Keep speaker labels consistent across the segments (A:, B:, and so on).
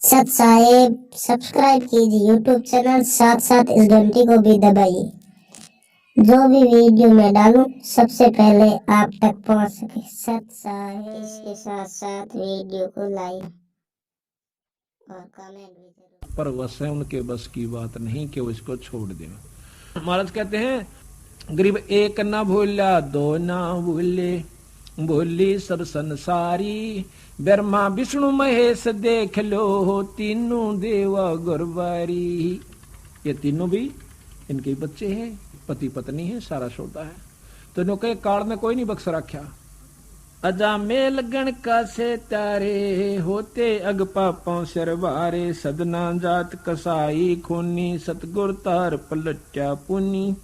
A: सत साहेब सब्सक्राइब कीजिए YouTube channel, साथ साथ इस घंटी को भी दबाइए, जो भी वीडियो मैं डालूं सबसे पहले आप तक पहुंच सके। सत साहेब इसके साथ साथ वीडियो को लाइक और कमेंट भी जरूर।
B: पर वह उनके बस की बात नहीं कि वो इसको छोड़ दें। महाराज कहते हैं, गरीब एक ना भूला दो ना भूले, भूली सब संसारी, ब्रह्मा विष्णु महेश देख लो, तीनों देवा गुरबारी। ये तीनों भी इनके बच्चे हैं, पति पत्नी है, सारा सौदा है। तो इन्होंने काल में कोई नहीं बख्श रखा। अजा में लगन का से तारे, होते अग पापों सरवारे, सदना जात कसाई खूनी, सतगुर तार पलट्या पुनी।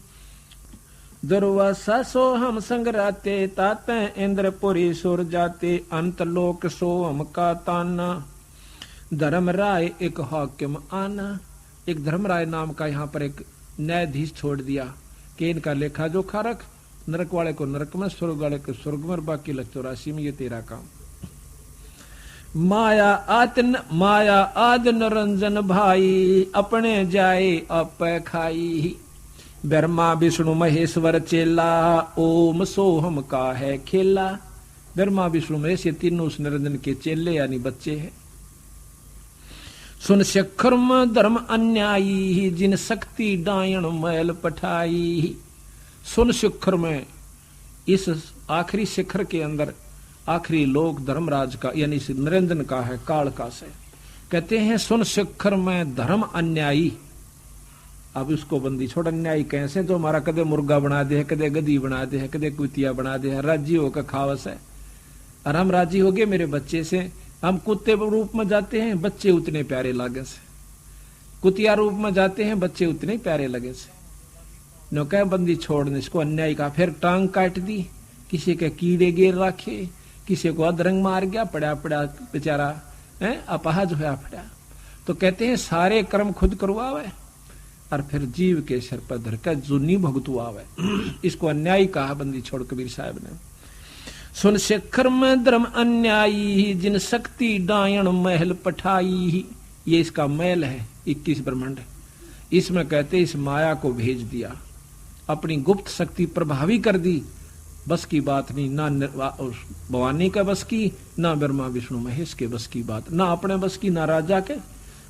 B: दुर्वासा सो हम संगराते, ताते इंद्रपुरी सुर जाते, अंत लोक सो हम का ताना, धर्म राय एक हाकिम आना। एक धर्मराय नाम का यहाँ पर एक न्यायाधीश छोड़ दिया कि इनका लेखा जोखा रख, नरक वाले को नरक में, स्वर्ग वाले को स्वर्ग में, बाकी लग 84 में, ये तेरा काम। माया आद निरंजन भाई, अपने जाए आप खाई, ब्रह्मा विष्णु महेश्वर चेला, ओम सोहम का है खेला। ब्रह्मा विष्णु महेश ये तीनों उस निरंजन के चेले यानी बच्चे हैं। सुन शिखर धर्म अन्यायी, जिन शक्ति डायण मैल पठाई। सुन शिखर में, इस आखिरी शिखर के अंदर आखिरी लोक धर्मराज का यानी निरंजन का है, काल का से। कहते हैं सुन शिखर में धर्म अन्यायी। अब उसको बंदी छोड़, अन्यायी कैसे, जो हमारा कदे मुर्गा बना दे, कदे गधी बना दे, कदे कुतिया बना दे, राजी होकर खावस है। और हम राजी हो गए मेरे बच्चे से, हम कुत्ते रूप में जाते हैं, बच्चे उतने प्यारे लागे से, कुतिया रूप में जाते हैं, बच्चे उतने प्यारे लगे से। नो कह बंदी छोड़ने इसको, अन्याय का। फिर टांग काट दी, किसी के कीड़े गिर रखे, किसी को अधरंग मार गया, पड़ा पड़ा बेचारा अपाहज होया पड़ा। तो कहते हैं सारे कर्म खुद करवावे और फिर जीव के सिर पर धरकर जुनी भुगतवावे। इसको अन्याय कहा बंदी छोड़ कबीर साहब ने। सुन शिखर में धर्म अन्यायी, जिन शक्ति डायण महल पठाई। ये इसका महल है 21 ब्रह्मांड। इसमें कहते इस माया को भेज दिया, अपनी गुप्त शक्ति प्रभावी कर दी। बस की बात नहीं, ना भवानी का बस की, ना ब्रह्मा विष्णु महेश के बस की बात, ना अपने बस की, ना राजा के।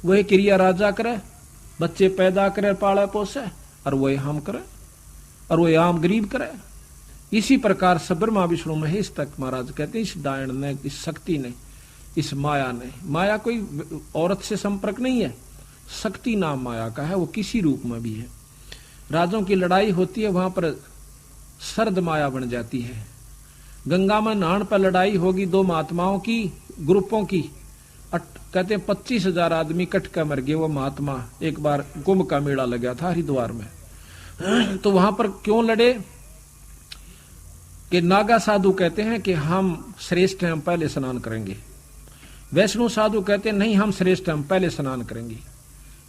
B: वही क्रिया राजा करे, बच्चे पैदा करे, पाले पोसे, और वही हम करे, और वही आम गरीब करे। इसी प्रकार से ब्रह्मा विष्णु महेश तक महाराज कहते हैं इस डायण ने, इस शक्ति ने, इस माया ने। माया कोई औरत से संपर्क नहीं है, शक्ति नाम माया का है, वो किसी रूप में भी है। राजों की लड़ाई होती है, वहां पर सर्द माया बन जाती है। गंगा में नहान पर लड़ाई होगी दो महात्माओं की, ग्रुपों की, कहते हैं 25,000 आदमी कट कर मर गए। वो महात्मा, एक बार कुंभ का मेला लगा था हरिद्वार में, तो वहां पर क्यों लड़े कि नागा साधु कहते हैं कि हम श्रेष्ठ हैं, हम पहले स्नान करेंगे। वैष्णु साधु कहते हैं नहीं, हम श्रेष्ठ हैं, हम पहले स्नान करेंगे।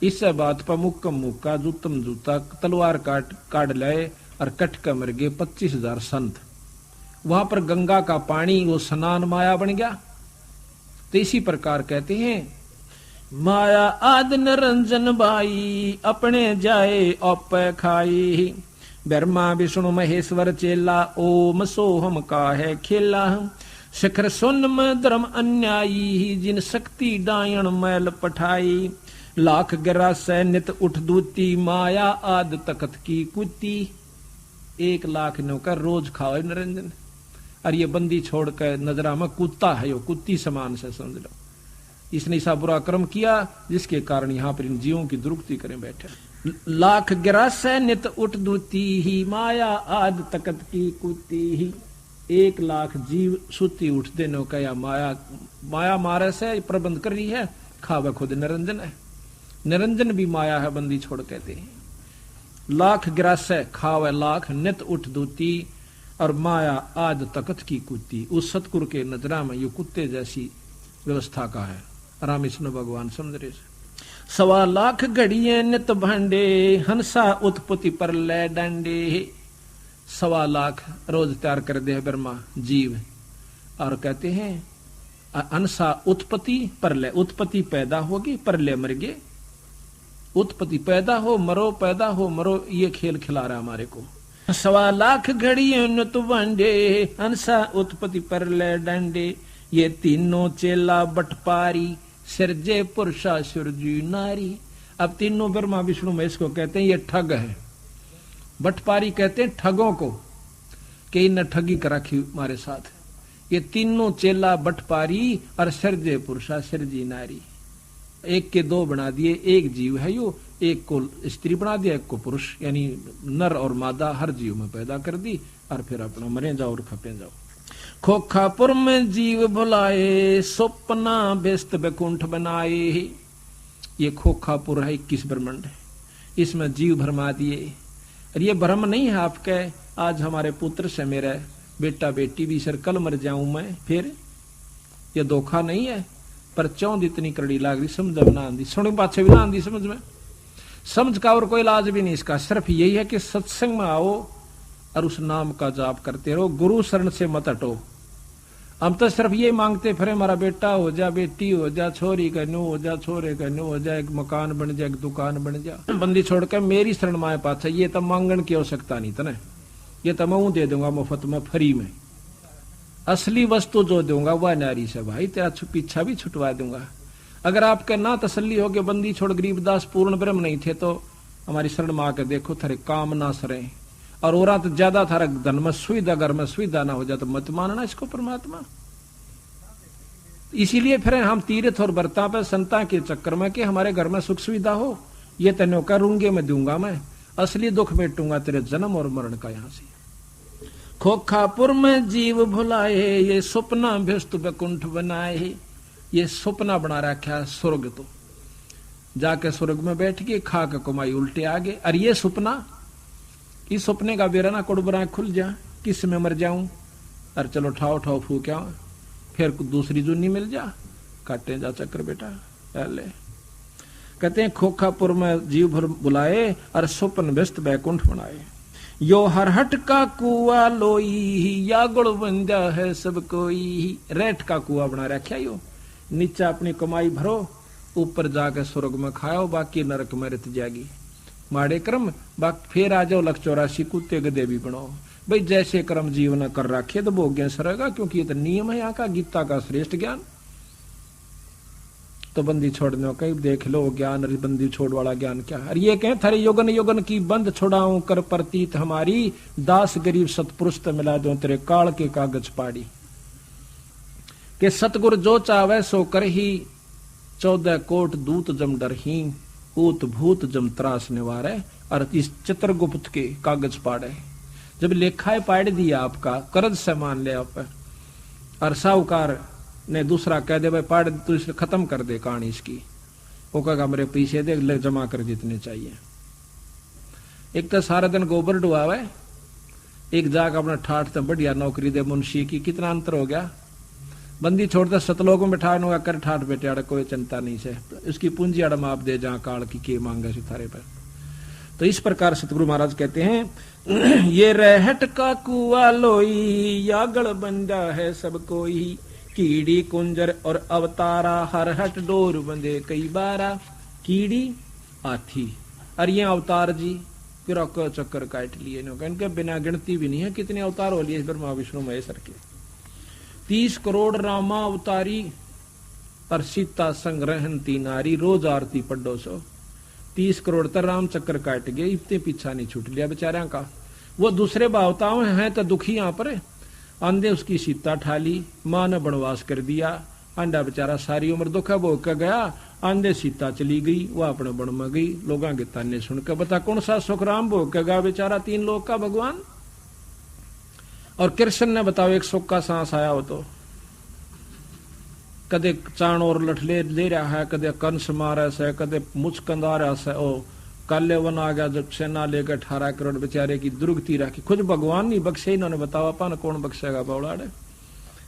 B: इस बात पर मुक्कम मुक्का, जूतम जूता, तलवार काट लाए और कट कर मर गए 25,000 संत। वहां पर गंगा का पानी वो स्नान माया बन गया। तो इसी प्रकार कहते हैं माया आद निरंजन भाई, अपने जाए आप खाई, ब्रह्मा विष्णु महेश्वर चेला, ओम सोहम का है खेला। शिखर सुन में धर्म अन्यायी, जिन शक्ति डायण मैल पठाई, लाख गिरा से नित उठ दूती, माया आद तकत की कुती। 1 लाख नौकर रोज खाओ निरंजन, और ये बंदी छोड़कर नजरा में कुत्ता है, यो कुत्ती समान से समझ लो। इसने ऐसा बुरा कर्म किया जिसके कारण यहाँ पर इन जीवों की दुरुक्ति करें बैठे। लाख गिरा से नित उठ दूती ही, माया आद तकत की कुती ही। 1 लाख जीव सुती उठते नौका या माया मारे से प्रबंध कर रही है, खावा खुद निरंजन है। निरंजन भी माया है, बंदी छोड़ कहते हैं। लाख गिरास खावे लाख, नित उठ दूती, और माया आद तकत की कुत्ती। उस सतगुरु के नजरा में ये कुत्ते जैसी व्यवस्था का है। रामेश्वर भगवान समझ रहे। 1.25 लाख घड़िए नित भांडे, हंसा उत्पत्ति पर ले डंडे। 1.25 लाख रोज तैयार कर दे ब्रह्मा जीव, और कहते हैं अनसा उत्पत्ति प्रलय, उत्पत्ति पैदा होगी, प्रलय मर गए। उत्पत्ति पैदा हो मरो, पैदा हो मरो, ये खेल खिला रहा हमारे को। 1.25 लाख घड़ी नुत बांडे, अंसा उत्पत्ति प्रलय डंडे, ये तीनों चेला बटपारी, सिरजे पुरुषा सुरजी नारी। अब तीनों ब्रह्मा विष्णु महेश को कहते हैं ये ठग है। बटपारी कहते हैं ठगों को, कि इन्हें ठगी कर रखी हमारे साथ। ये तीनों चेला बटपारी और सिरजे पुरुषा सिरजी नारी, एक के दो बना दिए, एक जीव है यो, एक को स्त्री बना दिया, एक को पुरुष, यानी नर और मादा हर जीव में पैदा कर दी, और फिर अपना मरे जाओ और खपे जाओ। खोखापुर में जीव भुलाए, सपना व्यस्त बैकुंठ बनाए। ये खोखापुर है 21 ब्रह्मांड, इसमें जीव भरमा दिए। और ये भ्रम नहीं है आपके, आज हमारे पुत्र से मेरा बेटा बेटी भी सर कल मर जाऊं मैं, फिर ये धोखा नहीं है। पर चौंध इतनी कड़ी लाग रही, समझ में ना आंदी, सुन पाछे भी ना आंदी समझ में। समझ का और कोई इलाज भी नहीं इसका, सिर्फ यही है कि सत्संग में आओ और उस नाम का जाप करते रहो, गुरु शरण से मत हटो। हम तो सिर्फ ये मांगते फिर हमारा बेटा हो जा, बेटी हो जा, छोरी का न्यू हो जा, छोरे का न्यू हो जा, एक मकान बन जा, एक दुकान बन जा। बंदी छोड़कर मेरी शरण माए पाछे, ये तो मांगन की आवश्यकता नहीं तने, ये तो मैं दे दूंगा मुफ्त में, फ्री में। असली वस्तु जो दूंगा वह नारी से भाई, तेरा पीछा भी छुटवा दूंगा। अगर आपके ना तसल्ली हो गए बंदी छोड़ गरीबदास पूर्ण ब्रह्म नहीं थे, तो हमारी शरण में आके देखो, थारे काम ना सरे। और और तो ज्यादा थारा धन में सुविधा, घर में सुविधा ना हो जाए तो मत मानना इसको परमात्मा। इसीलिए फिर हम तीर्थ और व्रता पे संता के चक्कर में कि हमारे घर में सुख सुविधा हो, ये तेनो करूंगे मैं दूंगा, मैं असली दुख मेटूंगा तेरे जन्म और मरण का। यहां से खोखापुर में जीव भुलाए, ये सपना व्यस्त बैकुंठ बनाए। ये सपना बना रखा है स्वर्ग, तो जाके स्वर्ग में बैठ के खा के कमाई उल्टे आगे। और ये सपना, इस सपने का बेरा ना कुड़बरा खुल जा, किस में मर जाऊं, और चलो ठाव ठाव फूक्या, फिर दूसरी जुन्नी मिल जा, काटे जा चक्कर बेटा। पहले कहते हैं खोखापुर में जीव भर बुलाए और स्वप्न व्यस्त बैकुंठ बनाए। यो हरहट का कुआ लोई, या गुड़ बंदा है सब कोई। रेट का कुआ बना रखा यो, नीचा अपनी कमाई भरो, ऊपर जाके स्वर्ग में खाओ, बाकी नरक में रत जाएगी। माड़े कर्म बाकी फिर आ जाओ 184 कुत्ते गधे भी बनाओ। भाई जैसे कर्म जीवन कर रखे तो भोग्य सरेगा, क्योंकि ये तो नियम है यहाँ का, गीता का श्रेष्ठ ज्ञान। तो बंदी छोड़ने का देख लो ज्ञान, बंदी छोड़ वाला ज्ञान क्या है। ये कहें थारे योगन योगन की बंद छुड़ाऊं, कर प्रतीत हमारी, दास गरीब सतपुरुष तो मिला दो तेरे काल के कागज पाड़ी। के सतगुर जो चावे सो कर ही, 14 कोट दूत जम डर ही, ऊत भूत जम त्रास निवारे। और इस चित्रगुप्त के कागज पाड़े, जब लेखाए पाड़ दिया आपका, कर्ज से मान ले आप, और साहूकार ने दूसरा कह दे भाई पाड़ तू इसे खत्म कर दे कहानी इसकी, वो कहेगा मेरे पैसे दे, ले जमा कर जितने चाहिए। एक तो सारा दिन गोबर डुआवे, एक जाग अपना ठाठ तो बढ़िया नौकरी दे मुंशी की, कितना अंतर हो गया। बंदी छोड़ता सतलोक में बैठाने होगा, कर ठाठ बेटे अड़ कोई चिंता नहीं से, उसकी पूंजी अड़ माप दे जहां काल की के मांगे सितारे पर। तो इस प्रकार सतगुरु महाराज कहते हैं ये रहट का कुआ लोई, या गढ़ बंदा है सब कोई। कीड़ी कुंजर और अवतारा, हर हट डोर बंदे कई बारा। कीड़ी हाथी और ये अवतार जी फिर चक्कर काट लिए, इनके बिना गिनती भी नहीं है कितने अवतार हो लिए ब्रह्मा विष्णु महेश्वर के। 30 करोड़ रामा अवतारी और सीता संग्रहण ती नारी, रोज आरती पढ़ो सो। 30 करोड़ तर राम चक्कर काट गए, इतने पीछा नहीं छूट लिया बेचारा का। वो दूसरे भावताओं हैं तो दुखी यहाँ पर। आंधे उसकी सीता ठाली, माँ ने बनवास कर दिया, आंडा बेचारा सारी उम्र दुखा भोग कर गया। आंधे सीता चली गई, वह अपने बन में गई, लोगों के ताने सुनकर बता कौन सा सुख राम भोग कर गया बेचारा, 3 लोग का भगवान। और कृष्ण ने बताओ एक सुख का सांस आया हो तो, कदे चाण और लठले ले रहा है, कदे कंस मारा से, कदे मुचकंदा रहा से। ओ काले वन आ गया जब सेना लेकर 18 करोड़ बेचारे की दुर्गति रखी, खुद भगवान नहीं बख्शे, इन्होंने बताओ अपन कौन बख्शेगा बौड़ाड़े।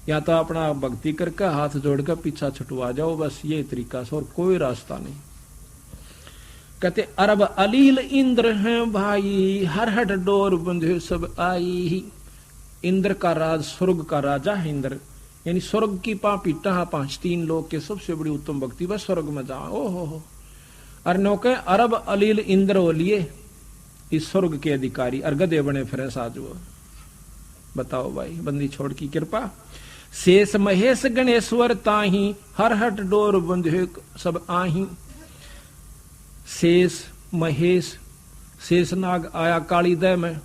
B: या तो अपना भक्ति करके हाथ जोड़कर पीछा छुटवा जाओ, बस ये तरीका से, और कोई रास्ता नहीं। कहते अरब अलील इंद्र हैं भाई, हर हट डोर बंधे सब आई। इंद्र का राज, स्वर्ग का राजा है इंद्र, यानी स्वर्ग की पीटा पांच तीन लोग के सबसे बड़ी उत्तम भक्ति बस स्वर्ग में जा। ओ हो अर नौके अरब अलील इंद्र ओलिए इस स्वर्ग के अधिकारी और गधे बने फिर साज। वो बताओ भाई, बंदी छोड़ की कृपा। शेष महेश गणेश्वर ताही हर हट डोर बंधे सब आही। शेष महेश, शेषनाग आया काली दह में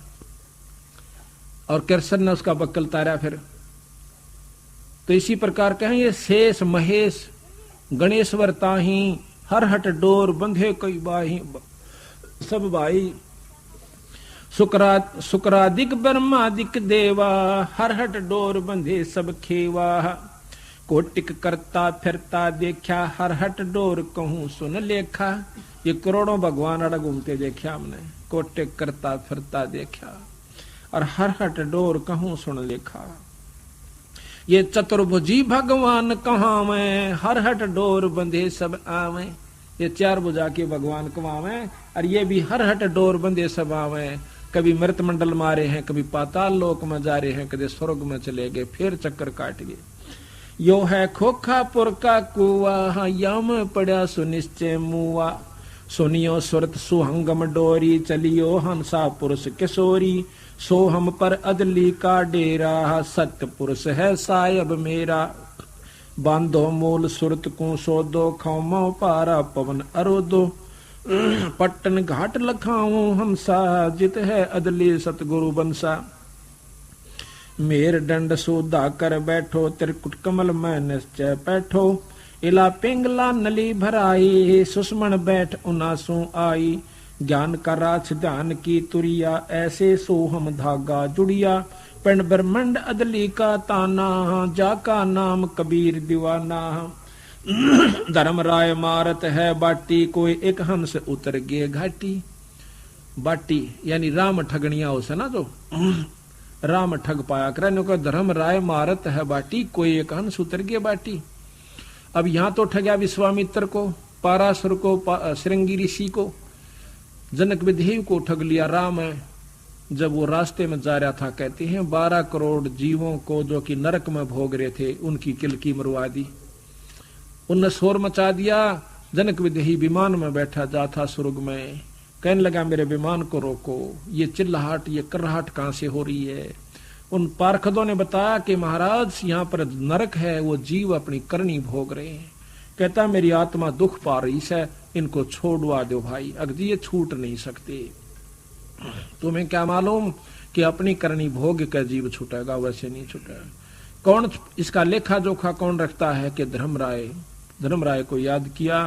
B: और कृष्ण ने उसका बक्कल तारा फिर। तो इसी प्रकार कहें ये शेष महेश गणेश्वर ताही हर हट डोर बंधे कई बाही सब भाई। शुक्रादिक ब्रह्मादिक देवा हर हट डोर बंधे सब खेवा। कोटिक करता फिरता देखा हर हट डोर कहूं सुन लेखा। ये करोड़ों भगवान अड़ घूमते देखा हमने, कोटिक करता फिरता देखा और हर हट डोर कहूं सुन लेखा। ये चतुर्भुजी भगवान कहाँ में हर हट डोर बंधे सब आवे। ये चार भुजा के भगवान कमावे और ये भी हर हट डोर बंधे सब आवे। कभी मृत मंडल मारे हैं, कभी पाताल लोक में जा रहे हैं, कभी स्वर्ग में चले गए, फिर चक्कर काट गए। यो है खोखापुर का कुआ यम पड़ा सुनिश्चय मुआ। सुनियो सुरत सुहंगम डोरी चलियो हंसा पुरुष किशोरी। सो हम पर अदली का डेरा सत्य पुरुष है सायब मेरा। बांधो मूल सुरत को सोदो खौमो पारा पवन अरोदो। पट्टन घाट लखाओ हमसा जित है अदली सतगुरु बंसा। मेर दंड सोधा कर बैठो त्रिकुट कमल में निश्चय बैठो। इला पिंगला नली भराई सुषमण बैठ उनासू आई। ज्ञान का राछ ध्यान की तुरिया ऐसे सो हम धागा जुड़िया। पिंड ब्रह्मंड अदली का ताना जाका नाम कबीर दीवाना। धर्म राय मारत है बाटी कोई एक हंस उतर गए घाटी। बाटी यानी राम ठगनिया उसे ना जो राम ठग पाया करे का धर्म राय मारत है बाटी कोई एक हंस उतर गए बाटी। अब यहां तो ठगया विश्वामित्र को, पारासुर को, श्रृंगी ऋषि को, जनक विदेह को ठग लिया। राम है जब वो रास्ते में जा रहा था कहते हैं 12 करोड़ जीवों को जो कि नरक में भोग रहे थे उनकी किलकी मरवा दी। उनने शोर मचा दिया। जनक विदेही विमान में बैठा जाता स्वर्ग में, कहने लगा मेरे विमान को रोको, ये चिल्लाहट ये कर्राहट कहां से हो रही है। उन पार्षदों ने बताया कि महाराज यहाँ पर नरक है, वो जीव अपनी करनी भोग रहे हैं। कहता मेरी आत्मा दुख पा रही है, इनको छोड़वा दो भाई, अगदी ये छूट नहीं सकते। तुम्हें क्या मालूम कि अपनी करनी भोग का जीव छूटेगा, वैसे नहीं छूटेगा। कौन इसका लेखा जोखा कौन रखता है कि धर्मराय को याद किया।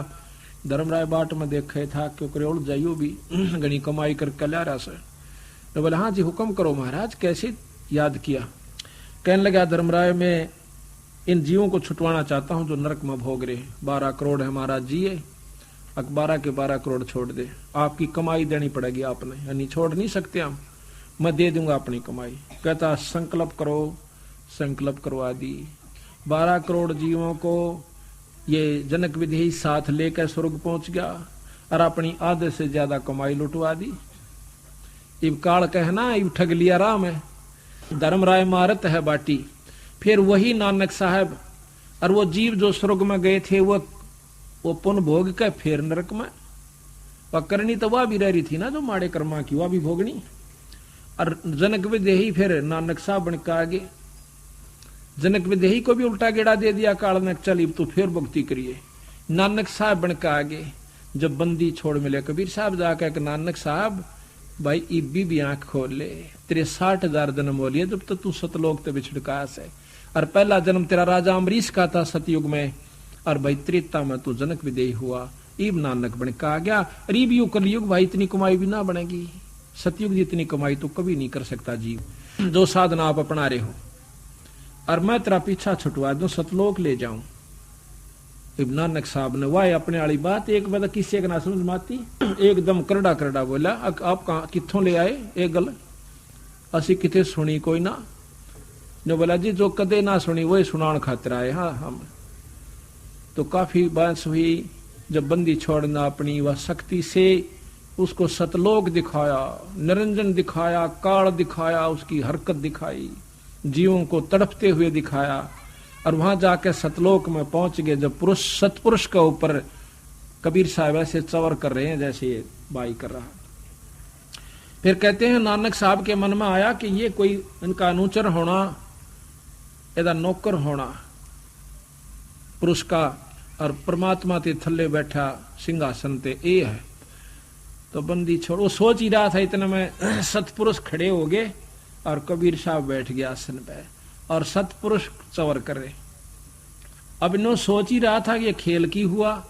B: धर्मराय बाट में देखे था क्योंकि उड़ जाइयो भी घनी कमाई कर ला रहा से। तो बोले हाँ जी हुक्म करो महाराज, कैसे याद किया। कहने लगा धर्मराय मैं इन जीवों को छुटवाना चाहता हूं जो नरक में भोग रहे। 12 करोड़ है महाराज जी, 12 के 12 करोड़ छोड़ दे, आपकी कमाई देनी पड़ेगी आपने, यानी छोड़ नहीं सकते हम, मैं दे दूंगा अपनी कमाई। कहता संकल्प करो, संकल्प करवा दी। 12 करोड़ जीवों को ये जनक विदेही साथ लेकर स्वर्ग पहुंच गया और अपनी आधे से ज्यादा कमाई लुटवा दी। इब काल कहना इब ठग लिया राम है। धर्मराय मारत है बाटी। फिर वही नानक साहब और वो जीव जो स्वर्ग में गए थे वो पुन भोग के फिर नरक में करनी तो वह भी रह रही थी ना जो माड़े कर्मा की, वह भी भोगनी। और जनक विदेही फिर नानक साहब बन के आगे। जनक विदेही को भी उल्टा गेड़ा दे दिया काल ने, चल तो फिर भक्ति करिए। नानक साहब बन के आगे। जब बंदी छोड़ मिले कबीर साहब जाकर नानक साहब भाई इब्बी भी आंख खोल ले, तेरे 60,000 जन्म हो लिए जब तक तू सतलोक ते बिछड़का है। और पहला जन्म तेरा राजा अमरीश का था सतयुग में, और भाई त्रेता में तू जनक विदेही हुआ, इब नानक बन के आ गया। और इब यू कलयुग भाई इतनी कमाई भी ना बनेगी, सतयुग जितनी कमाई तो कभी नहीं कर सकता जीव जो साधना आप अपना रहे हो। और मैं तेरा पीछा छुटवा दूं, सतलोक ले जाऊं। इब नानक साहब ने वाह अपने वाली बात एक बार किसी के ना समझ माती, एकदम करड़ा करड़ा बोला आप कहा कितों ले आए ये गल, असी किथे सुनी कोई ना। जो बोला जी जो कदे ना सुनी वही सुनान खातिर आए। हाँ हम तो काफी बहस हुई। जब बंदी छोड़ना अपनी वह शक्ति से उसको सतलोक दिखाया, निरंजन दिखाया, काल दिखाया, उसकी हरकत दिखाई, जीवों को तड़पते हुए दिखाया। और वहां जाके सतलोक में पहुंच गए। जब पुरुष सतपुरुष के ऊपर कबीर साहब ऐसे चवर कर रहे हैं जैसे ये बाई कर रहा। फिर कहते हैं नानक साहब के मन में आया कि ये कोई इनका अनुचर होना, एदा नौकर होना पुरुष का, और परमात्मा ते थल्ले बैठा सिंहासन ते ए है। तो बंदी छोड़, वो सोच ही रहा था, इतने में सतपुरुष खड़े हो गए और कबीर साहब बैठ गया आसन पे और सतपुरुष चवर करे। अब इन्हों सोच ही रहा था कि ये खेल की हुआ,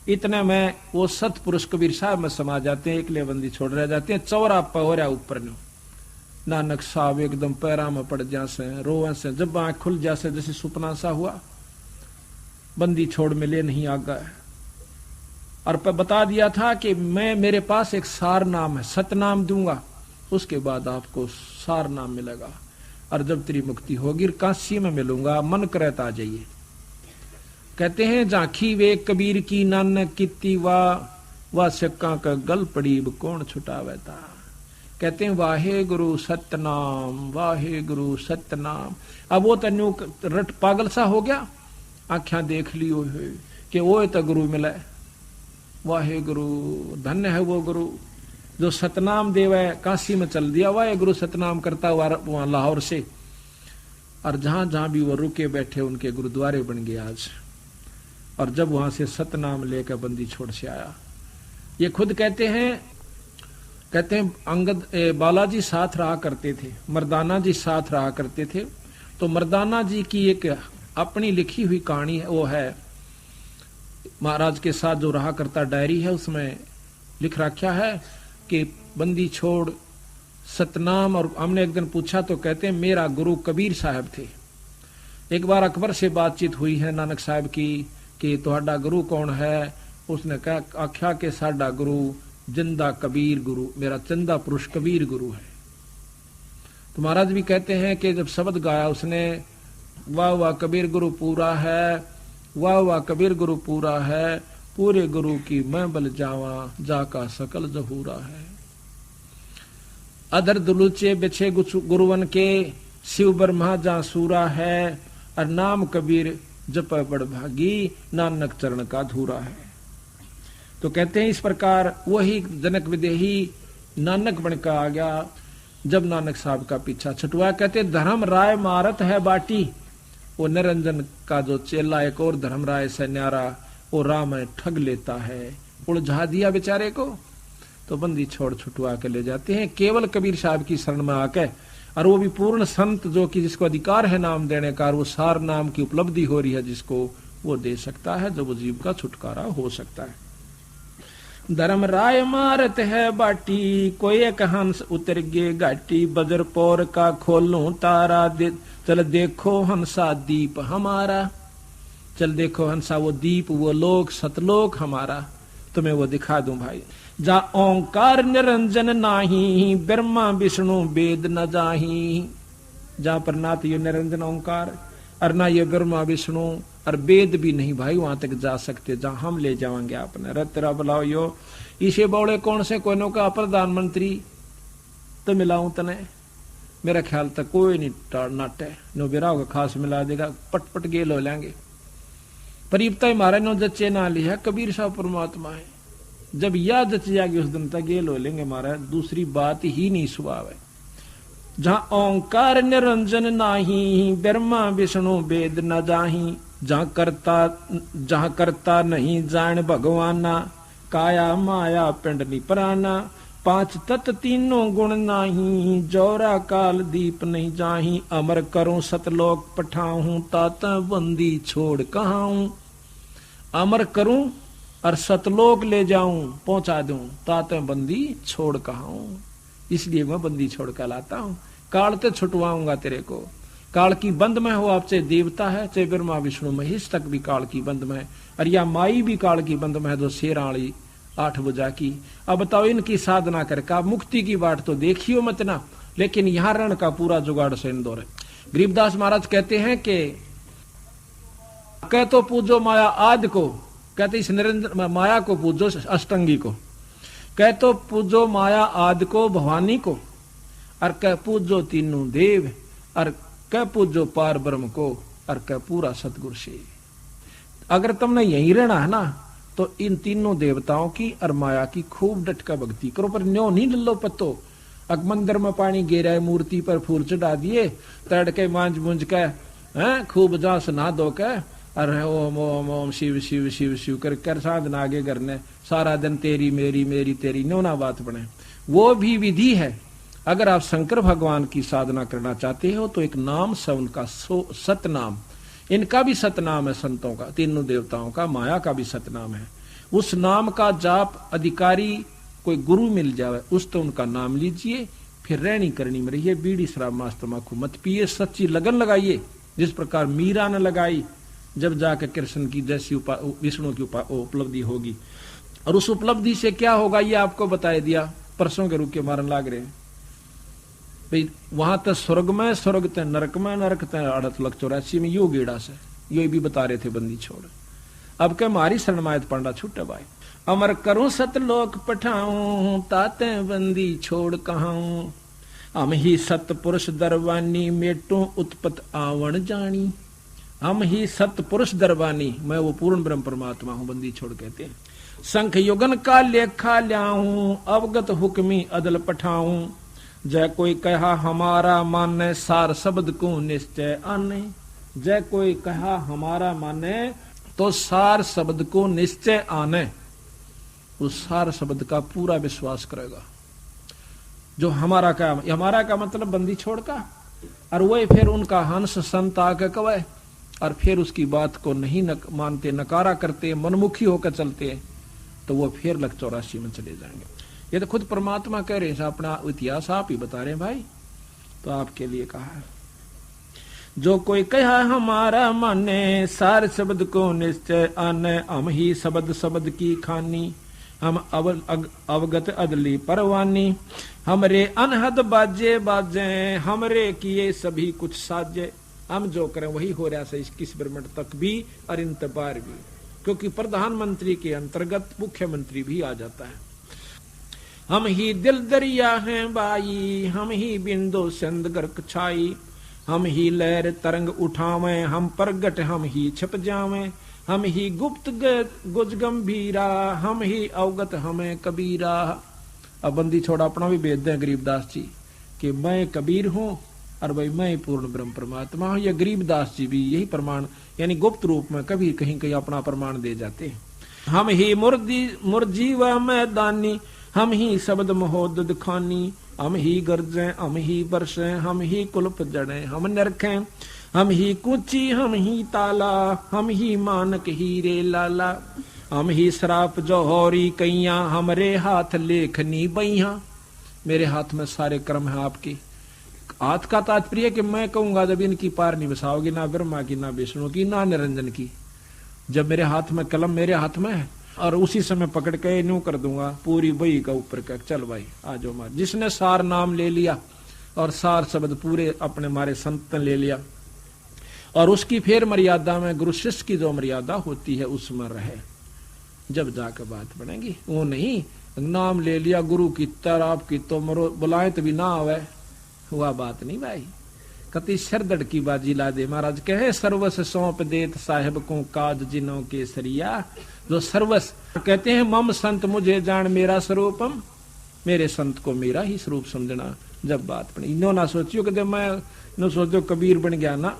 B: इतने में वो सतपुरुष कबीर साहब में समा जाते हैं, एकले बंदी छोड़ रह जाते हैं। चौरा पहरा ऊपर नो नानक साहब एकदम पैरा में पड़ जासे, रोवे से, जब आंख खुल जासे जैसे सुपना सा हुआ, बंदी छोड़ मिले नहीं आ गए। और बता दिया था कि मैं, मेरे पास एक सार नाम है, सतनाम दूंगा, उसके बाद आपको सार नाम मिलेगा, और जब तेरी मुक्ति होगी काशी में मिलूंगा, मन करे तो आ जाइए। कहते हैं झांकी वे कबीर की नानक कित्ती वाह सिक्का का गल पड़ी कौन छुटावे था। कहते हैं वाहे गुरु सतनाम, वाहे गुरु सतनाम। अब वो तन्यू रट पागल सा हो गया, आख्या देख लियो है कि वो तो गुरु मिले, वाहे गुरु, धन्य है वो गुरु जो सतनाम देव है। काशी में चल दिया, वाहे गुरु सतनाम करता हुआ वहां लाहौर से, और जहां जहां भी वो रुके बैठे उनके गुरुद्वारे बन गए आज। और जब वहां से सतनाम लेकर बंदी छोड़ से आया, ये खुद कहते हैं अंगद बालाजी साथ रहा करते थे, मर्दाना जी साथ रहा करते थे। तो मर्दाना जी की एक अपनी लिखी हुई कहानी है, वो है महाराज के साथ जो रहा करता डायरी है, उसमें लिख रखा है कि बंदी छोड़ सतनाम। और हमने एक दिन पूछा तो कहते हैं मेरा गुरु कबीर साहब थे। एक बार अकबर से बातचीत हुई है नानक साहब की कि तुहाडा गुरु कौन है, उसने कहा आख्या के साडा गुरु जिंदा कबीर गुरु, मेरा चंदा पुरुष कबीर गुरु है। तो महाराज भी कहते हैं कि जब शब्द गाया उसने, वाह वाह कबीर गुरु पूरा है, वाह वाह कबीर गुरु पूरा है, पूरे गुरु की मैं बल जावा, जाका सकल जहूरा है। अदर दुलूचे बिछे गुरुवन के, शिव ब्रह्मा जा सूरा है, और नाम कबीर जप बड़ भागी, नानक चरण का धूरा है। तो कहते हैं इस प्रकार वही जनक विदेही नानक बनकर आ गया जब नानक साहब का पीछा छुटवा। कहते धर्म राय मारत है बाटी, वो निरंजन का जो चेला एक और धर्म राय से न्यारा, वो राम ठग लेता है, उलझा दिया बेचारे को। तो बंदी छोड़ छुटवा के ले जाते हैं केवल कबीर साहब की शरण में आके, और वो भी पूर्ण संत जो कि जिसको अधिकार है नाम देने का, वो सार नाम की उपलब्धि हो रही है जिसको, वो दे सकता है, जो वो जीव का छुटकारा हो सकता है। धर्म राय मारत है बाटी, कोई एक हंस उतर गे घाटी, बजर पौर का खोलूं तारा, चल देखो हंसा दीप हमारा, चल देखो हंसा वो दीप, वो लोक सतलोक हमारा, तुम्हें वो दिखा दूं भाई। जा ओंकार निरंजन नाही, ब्रह्मा विष्णु वेद न जाही, जहां पर ना तो ये निरंजन ओंकार और ना ये ब्रह्मा विष्णु और वेद भी नहीं भाई वहां तक जा सकते जहां हम ले जाएंगे आपने। रतरा बुलाओ यो इसे बौड़े कौन से कोई का प्रधानमंत्री तो मिलाऊं तने, मेरा ख्याल तक कोई नहीं नाटे नो बिराव का खास मिला देगा, पटपट गेल हो लेंगे। परीबता मारे नो जच्चे ना लिया, कबीर साहब परमात्मा है, जब यह जच जाएगी उस दिन तक गेल हो लेंगे महाराज, दूसरी बात ही नहीं स्वभाव है। जहां ओंकार निरंजन नाही, ब्रह्मा विष्णु वेद न जाही, जहां करता नहीं जान भगवाना, काया माया पिंड निपराना, पांच तत्व तीनों गुण नाही, जोरा काल दीप नहीं जाही, अमर करूं सतलोक पठाऊं, तात बंदी छोड़ कहाऊं, अमर करूं और सतलोक ले जाऊं पहुंचा दूं, तात बंदी छोड़ कहाऊं, इसलिए मैं बंदी छोड़ कर लाता हूं, काल ते छुटवाऊंगा तेरे को। काल की बंद में हो आप, चाहे देवता है चाहे ब्रह्मा विष्णु महेश तक भी काल की बंद में, और या माई भी काल की बंद में है, जो शेराणी 8 बुझा की। अब बताओ इनकी साधना करके मुक्ति की बाट तो देखियो मत ना, लेकिन यहां रण का पूरा जुगाड़ से इंदौर है। गरीबदास महाराज कहते हैं कि कह तो पूजो माया आदि को, कहते इस निरंजन माया को पूजो अष्टंगी को, कह तो पूजो माया आदि को भवानी को, और कह पूजो तीनों देव, और कह पूजो पार ब्रह्म को, और कह पूरा सतगुरु से। अगर तुमने यही रहना है ना तो इन तीनों देवताओं की और माया की खूब डट कर भक्ति करो, पर न्यो नहीं लल्लो पत्तो। अग मंदिर में पानी गिरा है, मूर्ति पर फूल चढ़ा दिए, तड़के मांझ मुंझ के खूब जास नहा धो के अरे ओम ओम ओम शिव शिव शिव शिव कर साधना आगे करने, सारा दिन तेरी मेरी मेरी तेरी, न्यो ना बात बने। वो भी विधि है। अगर आप शंकर भगवान की साधना करना चाहते हो तो एक नाम से उनका सतनाम, इनका भी सतनाम है, संतों का, तीनों देवताओं का, माया का भी सतनाम है। उस नाम का जाप अधिकारी कोई गुरु मिल जावे उस तो उनका नाम लीजिए, फिर रहनी करनी में रहिए, बीड़ी शराब मांस तंबाकू मत पिए, सच्ची लगन लगाइए जिस प्रकार मीरा ने लगाई, जब जाकर कृष्ण की जैसी विष्णु की उपलब्धि होगी। और उस उपलब्धि से क्या होगा ये आपको बता दिया, परसों के रूप के मारन लाग रहे हैं भाई। वहां तक स्वर्ग में, स्वर्ग ते नरक में, नरक ते 8,84,000 में, यो गेड़ा से यो भी बता रहे थे बंदी छोड़। अब के मारी शरणमायत पांडा छूटे भाई। अमर करूं सतलोक पठाऊं, ताते बंदी छोड़ कहाऊं, हम ही सतपुरुष दरबानी, मेटू उत्पत आवण जानी। हम ही सतपुरुष दरबानी, मैं वो पूर्ण ब्रह्म परमात्मा हूं, बंदी छोड़ कहते हैं। संख युगन का लेखा ल्याऊं, अवगत हुक्मी अदल पठाऊं, जय कोई कहा हमारा माने, सार शब्द को निश्चय आने। जय कोई कहा हमारा माने तो सार शब्द को निश्चय आने, उस सार शब्द का पूरा विश्वास करेगा। जो हमारा का मतलब बंदी छोड़ का, और वही फिर उनका हंस संत आके कवे, और फिर उसकी बात को नहीं मानते, नकारा करते, मनमुखी होकर चलते, तो वो फिर 84 में चले जाएंगे। ये तो खुद परमात्मा कह रहे हैं, अपना इतिहास आप ही बता रहे हैं भाई, तो आपके लिए कहा है। जो कोई कहा हमारा माने, सार शब्द को निश्चय आने, हम ही शब्द की खानी, हम अवगत अदली परवानी, हमरे अनहद बाजे बाजे, हमरे किए सभी कुछ साजे। हम जो करें वही हो रहा है, इस ब्रह्मांड तक भी और इन तबार भी, क्योंकि प्रधानमंत्री के अंतर्गत मुख्यमंत्री भी आ जाता है। हम ही दिल दरिया हैं बाई, हम ही बिंदु संद गर्क छाई, हम ही लहर तरंग उठावे, हम प्रगट हम ही छप जावे, हम ही गुप्त गुज गंभीरा, हम ही अवगत हमें कबीरा। अब बंदी छोड़ा अपना भी भेद दें गरीबदास जी कि मैं कबीर हूं और भाई मैं पूर्ण ब्रह्म परमात्मा हूं। या गरीबदास जी भी यही प्रमाण यानी गुप्त रूप में कभी कहीं कहीं अपना प्रमाण दे जाते हैं। हम ही मुर्जी व मैदानी, हम ही शब्द महोदद खानी, हम ही गरजें हम ही बरसें, हम ही कुल्फ जड़ें हम नरखें, हम ही कुची हम ही ताला, हम ही मानक हीरे लाला, हम ही श्राप जौहरी कैया, हमरे हाथ लेखनी बैया। मेरे हाथ में सारे कर्म है आपके। हाथ का तात्पर्य कि मैं कहूंगा जब इनकी पार नहीं बसाओगी, ना ब्रह्मा की, ना विष्णु की, ना निरंजन की, जब मेरे हाथ में कलम मेरे हाथ में है, और उसी समय पकड़ के न्यू कर दूंगा पूरी बही का ऊपर का, चल भाई आ जाओ मार। जिसने सार नाम ले लिया और सार शब्द पूरे अपने मारे संत ने ले लिया, और उसकी फिर मर्यादा में गुरु शिष्य की जो मर्यादा होती है उसमें रहे, जब जाकर बात बनेगी। वो नहीं नाम ले लिया गुरु की तरह आपकी तो मरो बुलाए तो भी ना आवे, हुआ बात नहीं भाई। कति सरदड़ की बाजी ला दे। महाराज कहे सर्वस सौंप देत साहेब को काज जिनों के सरिया। जो सर्वस कहते हैं मम संत मुझे जान मेरा स्वरूपम, मेरे संत को मेरा ही स्वरूप समझना। जब बात बनी इन्हों ना सोचियो कि मैं न सोचो कबीर बन गया ना,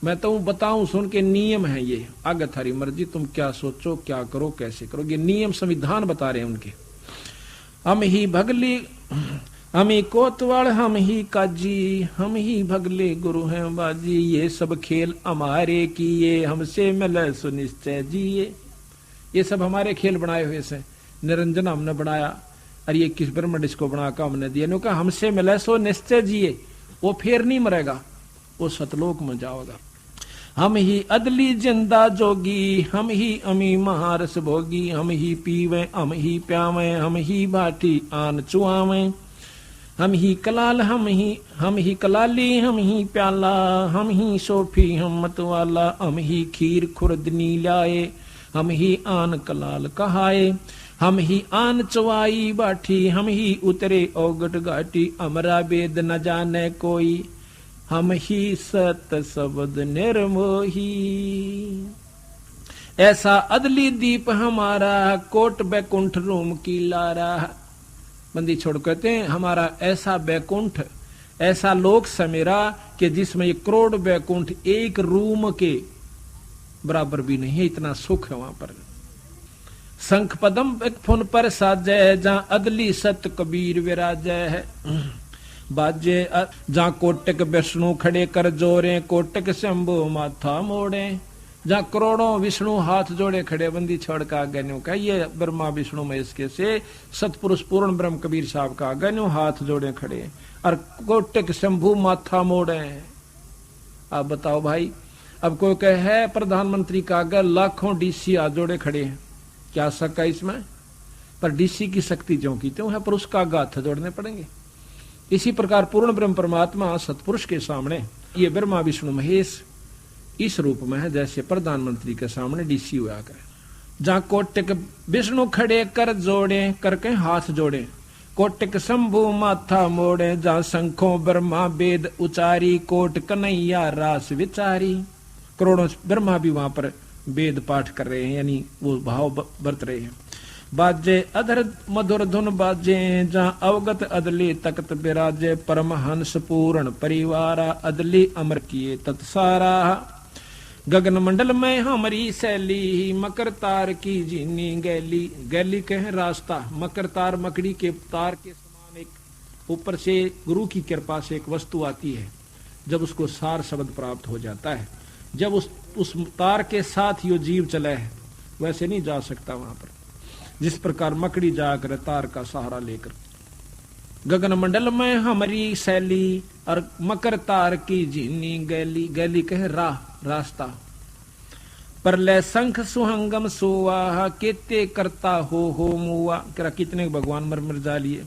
B: मैं तो बताऊं सुन के नियम है ये, आगे थारी मर्जी तुम क्या सोचो क्या करो कैसे करो, ये नियम संविधान बता रहे हैं उनके। हम ही भगली हम ही कोतवाल हम ही काजी, हम ही भगले गुरु हैं बाजी, ये सब खेल हमारे किए हमसे मिले सुनिश्चय जिए। ये सब हमारे खेल बनाए हुए से, निरंजन हमने बनाया और ये किस ब्रह्मंड इसको बनाकर हमने दिया। नो कहा हमसे मिले सो निश्चय जिए, वो फिर नहीं मरेगा, वो सतलोक में जाओगा। हम ही अदली जिंदा जोगी, हम ही अमी महारस भोगी, हम ही पीवे हम ही प्यावे, हम ही बाटी आन चुआवे, हम ही कलाल हम ही कलाली, हम ही प्याला, हम ही सोफी हम मतवाला, हम ही खीर खुर्दनी लाए, हम ही आन कलाल कहाए, हम ही आन चवाई बाठी, हम ही उतरे औगट घाटी, अमरा वेद न जाने कोई, हम ही सत शब्द निर्मोही। ऐसा अदली दीप हमारा कोट बैकुंठ रूम की लारा। बंदी छोड़ कहते हैं हमारा ऐसा बैकुंठ, ऐसा लोक समेरा कि जिसमें ये करोड़ बैकुंठ एक रूम के बराबर भी नहीं है, इतना सुख है वहां पर। शंख पदम फुन पर साजय जहां अदली सत कबीर विराजय है। बाजे जहां कोटक विष्णु खड़े कर जोरे, कोटक शंभु माथा मोड़े। जहां करोड़ों विष्णु हाथ जोड़े खड़े, बंदी छोड़ का गन्यो का ये ब्रह्मा विष्णु महेश के से सतपुरुष पूर्ण ब्रह्म कबीर साहब का गन्यो हाथ जोड़े खड़े और कोटक शंभु माथा मोड़े। आप बताओ भाई, अब कोई कहे है प्रधानमंत्री का आगे लाखों डीसी हाथ जोड़े खड़े हैं, क्या शक है इसमें? पर डीसी की शक्ति जो की त्यों है, पर उसका आगे हाथ जोड़ने पड़ेंगे। इसी प्रकार पूर्ण ब्रह्म परमात्मा सतपुरुष के सामने ये ब्रह्मा विष्णु महेश इस रूप में है जैसे प्रधानमंत्री के सामने डीसी हुआ कर। जहां कोटक विष्णु खड़े कर जोड़े करके हाथ जोड़े, कोटक शंभु माथा मोड़े। जहां शंखों ब्रह्मा वेद उचारी, कोट कन्हैया रास विचारी। करोड़ों ब्रह्मा भी वहां पर वेद पाठ कर रहे हैं, यानी वो भाव बरत रहे हैं। बाजे अधर मधुर धुन बाजे, जहां अवगत अदली तख्त विराजे। परमहंस पूर्ण परिवारा, अदली अमर किए तत्सारा। गगन मंडल में हमारी शैली, मकर तार की जीनी गैली। गैली कहे रास्ता, मकर तार मकड़ी के तार के समान एक ऊपर से गुरु की कृपा से एक वस्तु आती है, जब उसको सार शब्द प्राप्त हो जाता है, जब उस तार के साथ यो जीव चला है, वैसे नहीं जा सकता वहां पर, जिस प्रकार मकड़ी जाकर तार का सहारा लेकर। गगन मंडल में हमारी शैली और मकर तार की जीनी गैली। गैली कहे राह, रास्ता। परले शंख सुहंगम सोवा, केते करता हो मुआ। कितने भगवान मर जा लिए।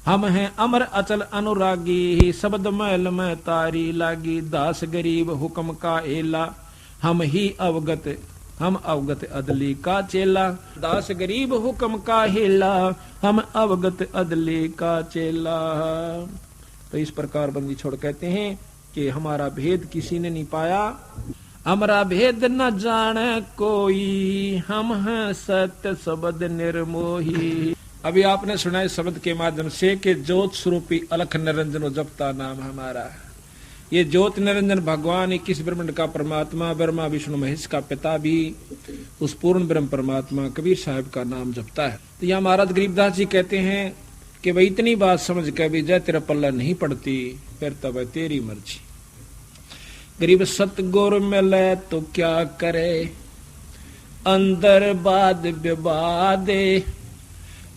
B: हम हैं अमर अचल अनुरागी, शब्द मैल में तारी लागी। दास गरीब हुक्म का एला, हम ही अवगत हम अवगत अदली का चेला। दास गरीब हुक्म का हेला, हम अवगत अदली का चेला। तो इस प्रकार बंदी छोड़ कहते हैं कि हमारा भेद किसी ने नहीं पाया, हमारा भेद न जाने कोई, हम हैं सत्य शब्द निर्मोही। अभी आपने सुना इस शब्द के माध्यम से कि ज्योत स्वरूपी अलख निरंजन जपता नाम हमारा। ये ज्योत निरंजन भगवान 21 ब्रह्मांड का परमात्मा ब्रह्मा विष्णु महेश का पिता भी उस पूर्ण ब्रह्म परमात्मा कबीर साहब का नाम जपता है। तो यहाँ महाराज गरीबदास जी कहते हैं कि भाई इतनी बात समझ के भी जय तेरा पल्ला नहीं पड़ती, फिर तब है तेरी मर्जी। गरीब सतगुर मिले तो क्या करे, अंदर बाद विवादे।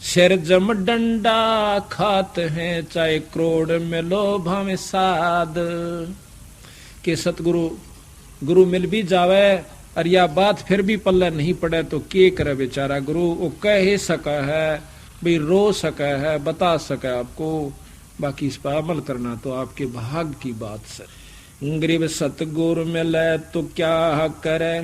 B: सिर जम डंडा खात हैं, चाहे करोड़ में लोभ हमें साध। के सतगुरु गुरु मिल भी जावे और या बात फिर भी पल्ला नहीं पड़े तो के करे बेचारा गुरु। वो कह ही सका है, भाई रो सका है, बता सका आपको, बाकी इस पर अमल करना तो आपके भाग की बात सर। गरीब सतगुरु मिले तो क्या करे,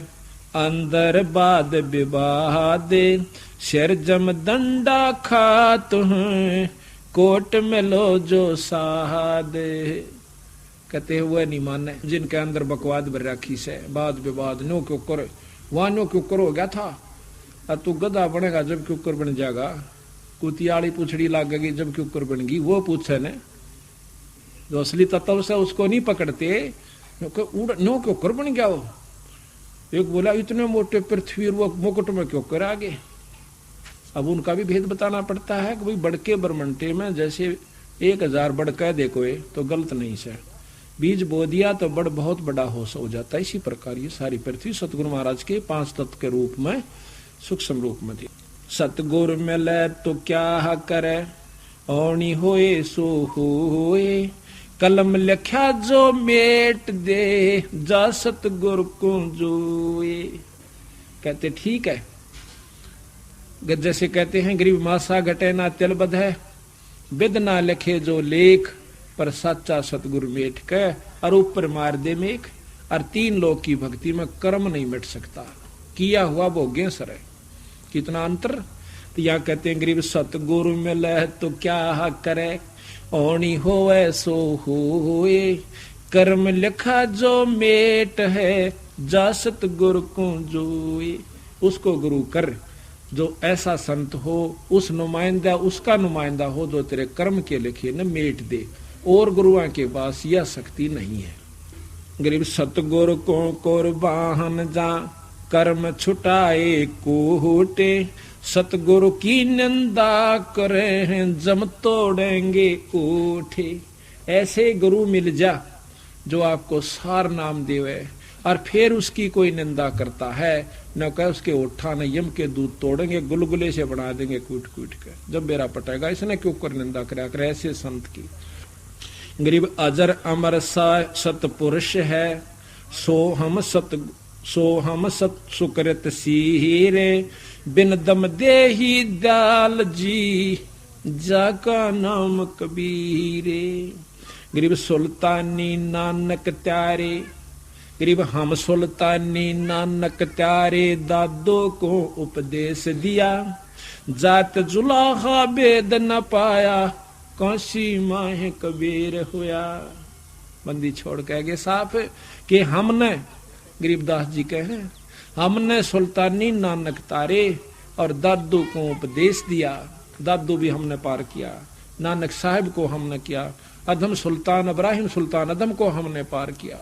B: अंदर बाद विवादे। सिर जम डंडा खात हैं, कोट में लो जो सादे। कहते हुए नहीं माने जिनके अंदर बकवाद भर रखी से, वाद विवाद नो क्यों कर, वहां नो क्यों कर हो गया था। अब तू गधा बनेगा जब क्यों कर बन जाएगा, कुतियाली पूछड़ी लागेगी जब क्यों कर बनेगी। वो पूछे ने जो असली तत्व से उसको नहीं पकड़ते, नो क्यों कर बन गया। वो एक बोला इतने मोटे पृथ्वी वो मुकुट में क्यों कर आगे। अब उनका भी भेद बताना पड़ता है कि भाई बड़के ब्रह्मंडे में जैसे 1000 बड़ कह दे कोई तो गलत नहीं से, बीज बो दिया तो बड़ बहुत बड़ा हो जाता है। इसी प्रकार ये सारी पृथ्वी सतगुरु महाराज के 5 तत्व के रूप में सूक्ष्म रूप में थी। सतगुरु मिले तो क्या करे, औनी होए सो होए। कलम लिखा जो मेट दे, जा सतगुरु को जोए। कहते ठीक है, जैसे कहते हैं गरीब मासा घटे ना तिल बध है, विद ना लिखे जो लेख, पर सच्चा सतगुरु मेट के और ऊपर मार दे मेघ। और 3 लोग की भक्ति में कर्म नहीं मिट सकता, किया हुआ भोग्य सर है। कितना अंतर। तो यहाँ कहते हैं गरीब सतगुरु मिले तो क्या करे, औनी होवे सो होए। कर्म लिखा जो मेट है, जा सतगुरु को जोए। उसको गुरु कर जो ऐसा संत हो, उस नुमाइंदा उसका नुमाइंदा हो जो तेरे कर्म के लिखे न मेट दे। और गुरुओं के पास यह शक्ति नहीं है। गरीब सतगुरु को कुर्बान जा, कर्म छुटाए कोटे। सतगुरु की निंदा करे हैं, जम तोड़ेंगे कोठे। ऐसे गुरु मिल जा जो आपको सार नाम देवे, और फिर उसकी कोई निंदा करता है न कह उसके ओठा न यम के दूध तोड़ेंगे, गुलगुले से बना देंगे कूट कूट के। जब मेरा पटेगा इसने क्यों कर निंदा करा कर ऐसे संत की। गरीब अजर अमर सा सतपुरुष है, सो हम सत सुकृत सीरे। बिन दम दे ही दयाल जी, जाका नाम कबीरे। गरीब सुल्तानी नानक त्यारे, गरीब हम सुल्तानी नानक त्यारे। दादो को उपदेश दिया, जात जुलाहा भेद न पाया। काशी माह कबीर हुआ। बंदी छोड़ कह गए साफ कि हमने, गरीबदास जी कहे, हमने सुल्तानी नानक तारे और दादू को उपदेश दिया। दादू भी हमने पार किया, नानक साहब को हमने किया, अधम सुल्तान इब्राहिम सुल्तान अदम को हमने पार किया,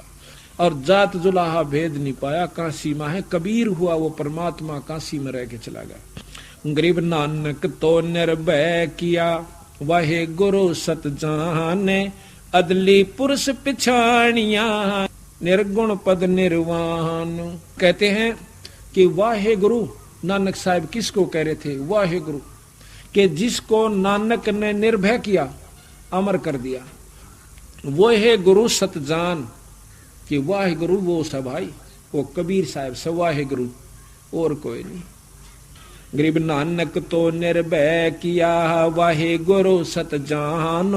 B: और जात जुलाहा भेद नहीं पाया। काशी माह कबीर हुआ, वो परमात्मा काशी में रह के चला गया। गरीब नानक तो निर्भय किया, वाहे गुरु सत जाने। अदली पुरुष पिछाणिया, निर्गुण पद निर्वाण। कहते हैं कि वाहे गुरु, नानक साहब किसको कह रहे थे? वाहे गुरु कि जिसको नानक ने निर्भय किया, अमर कर दिया। वो है गुरु सतजान, कि वाहे गुरु वो सब भाई, वो कबीर साहब से वाहे गुरु, और कोई नहीं। गरीब नानक तो निर्भय किया, वाहे गुरु सतजान।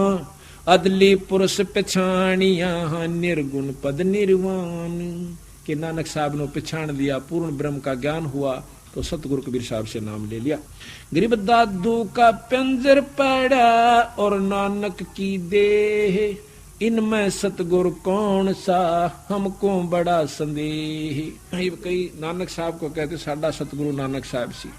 B: अदली पुरुष पछाणिया, निर्गुण पद निर्वाण। कि नानक साहब ने पछाण लिया, पूर्ण ब्रह्म का ज्ञान हुआ, तो सतगुरु कबीर साहब से नाम ले लिया। गरीब दादू का पिंजर पड़ा, और नानक की देह। इनमें सतगुरु कौन सा, हमको बड़ा संदेह। ये कई नानक साहब को कहते साडा सतगुरु नानक साहब सी।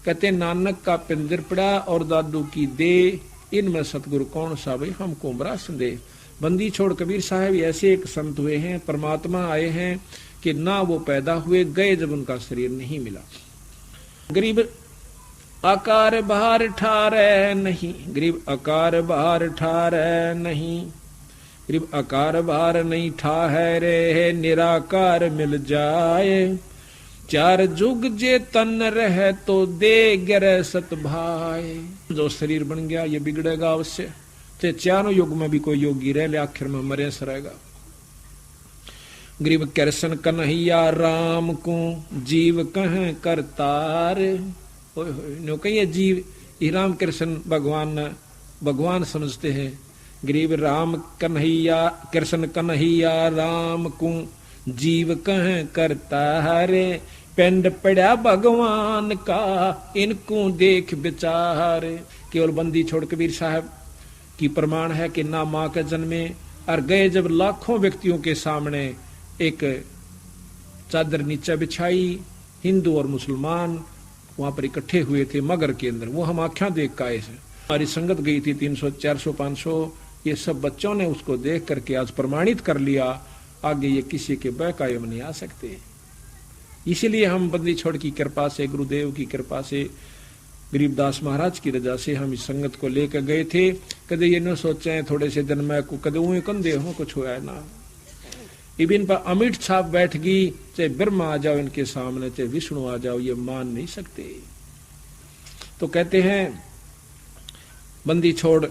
B: कहते नानक का पिंजर पड़ा और दादू की देह, इनमें सतगुरु कौन सा, भाई हमको बड़ा संदेह। बंदी छोड़ कबीर साहब ऐसे एक संत हुए हैं, परमात्मा आए हैं कि ना वो पैदा हुए, गए जब उनका शरीर नहीं मिला। गरीब आकार बाहर ठारे नहीं, गरीब आकार बाहर ठारे नहीं। गरीब आकार बाहर नहीं ठाहरे, निराकार मिल जाए। चार जुग जे तन रहे, तो दे गिरे सत भाई। जो शरीर बन गया ये बिगड़ेगा अवश्य, चाहे चारों युग में भी कोई योगी रह ले, आखिर में मरे सरेगा। गरीब कृष्ण कन्हैया राम को, जीव कहें करतार। नो कहिए जीव, राम कृष्ण भगवान समझते हैं। गरीब राम कन्हैया, कृष्ण कन्हैया राम को, जीव कहें करतार। पिंड पड़ा भगवान का, इनको देख विचार। केवल बंदी छोड़ कबीर साहब की प्रमाण है कि ना माँ के जन्मे, और गए जब लाखों व्यक्तियों के सामने एक चादर नीचे बिछाई। हिंदू और मुसलमान वहां पर इकट्ठे हुए थे मगर के अंदर, वो हम आँखें देख के आए थे। हमारी संगत गई थी 300 400 500, ये सब बच्चों ने उसको देख करके आज प्रमाणित कर लिया, आगे ये किसी के बहकाये में नहीं आ सकते। इसीलिए हम बंदी छोड़ की कृपा से, गुरुदेव की कृपा से, गरीबदास महाराज की रजा से हम इस संगत को लेकर गए थे। कदे ये न सोचे थोड़े से दिन में कदे ऊँ कंधे हो कुछ हुआ ना। इबिन पर अमिट छाप बैठ गई, चाहे ब्रह्मा आ जाओ इनके सामने, चाहे विष्णु आ जाओ, ये मान नहीं सकते। तो कहते हैं बंदी छोड़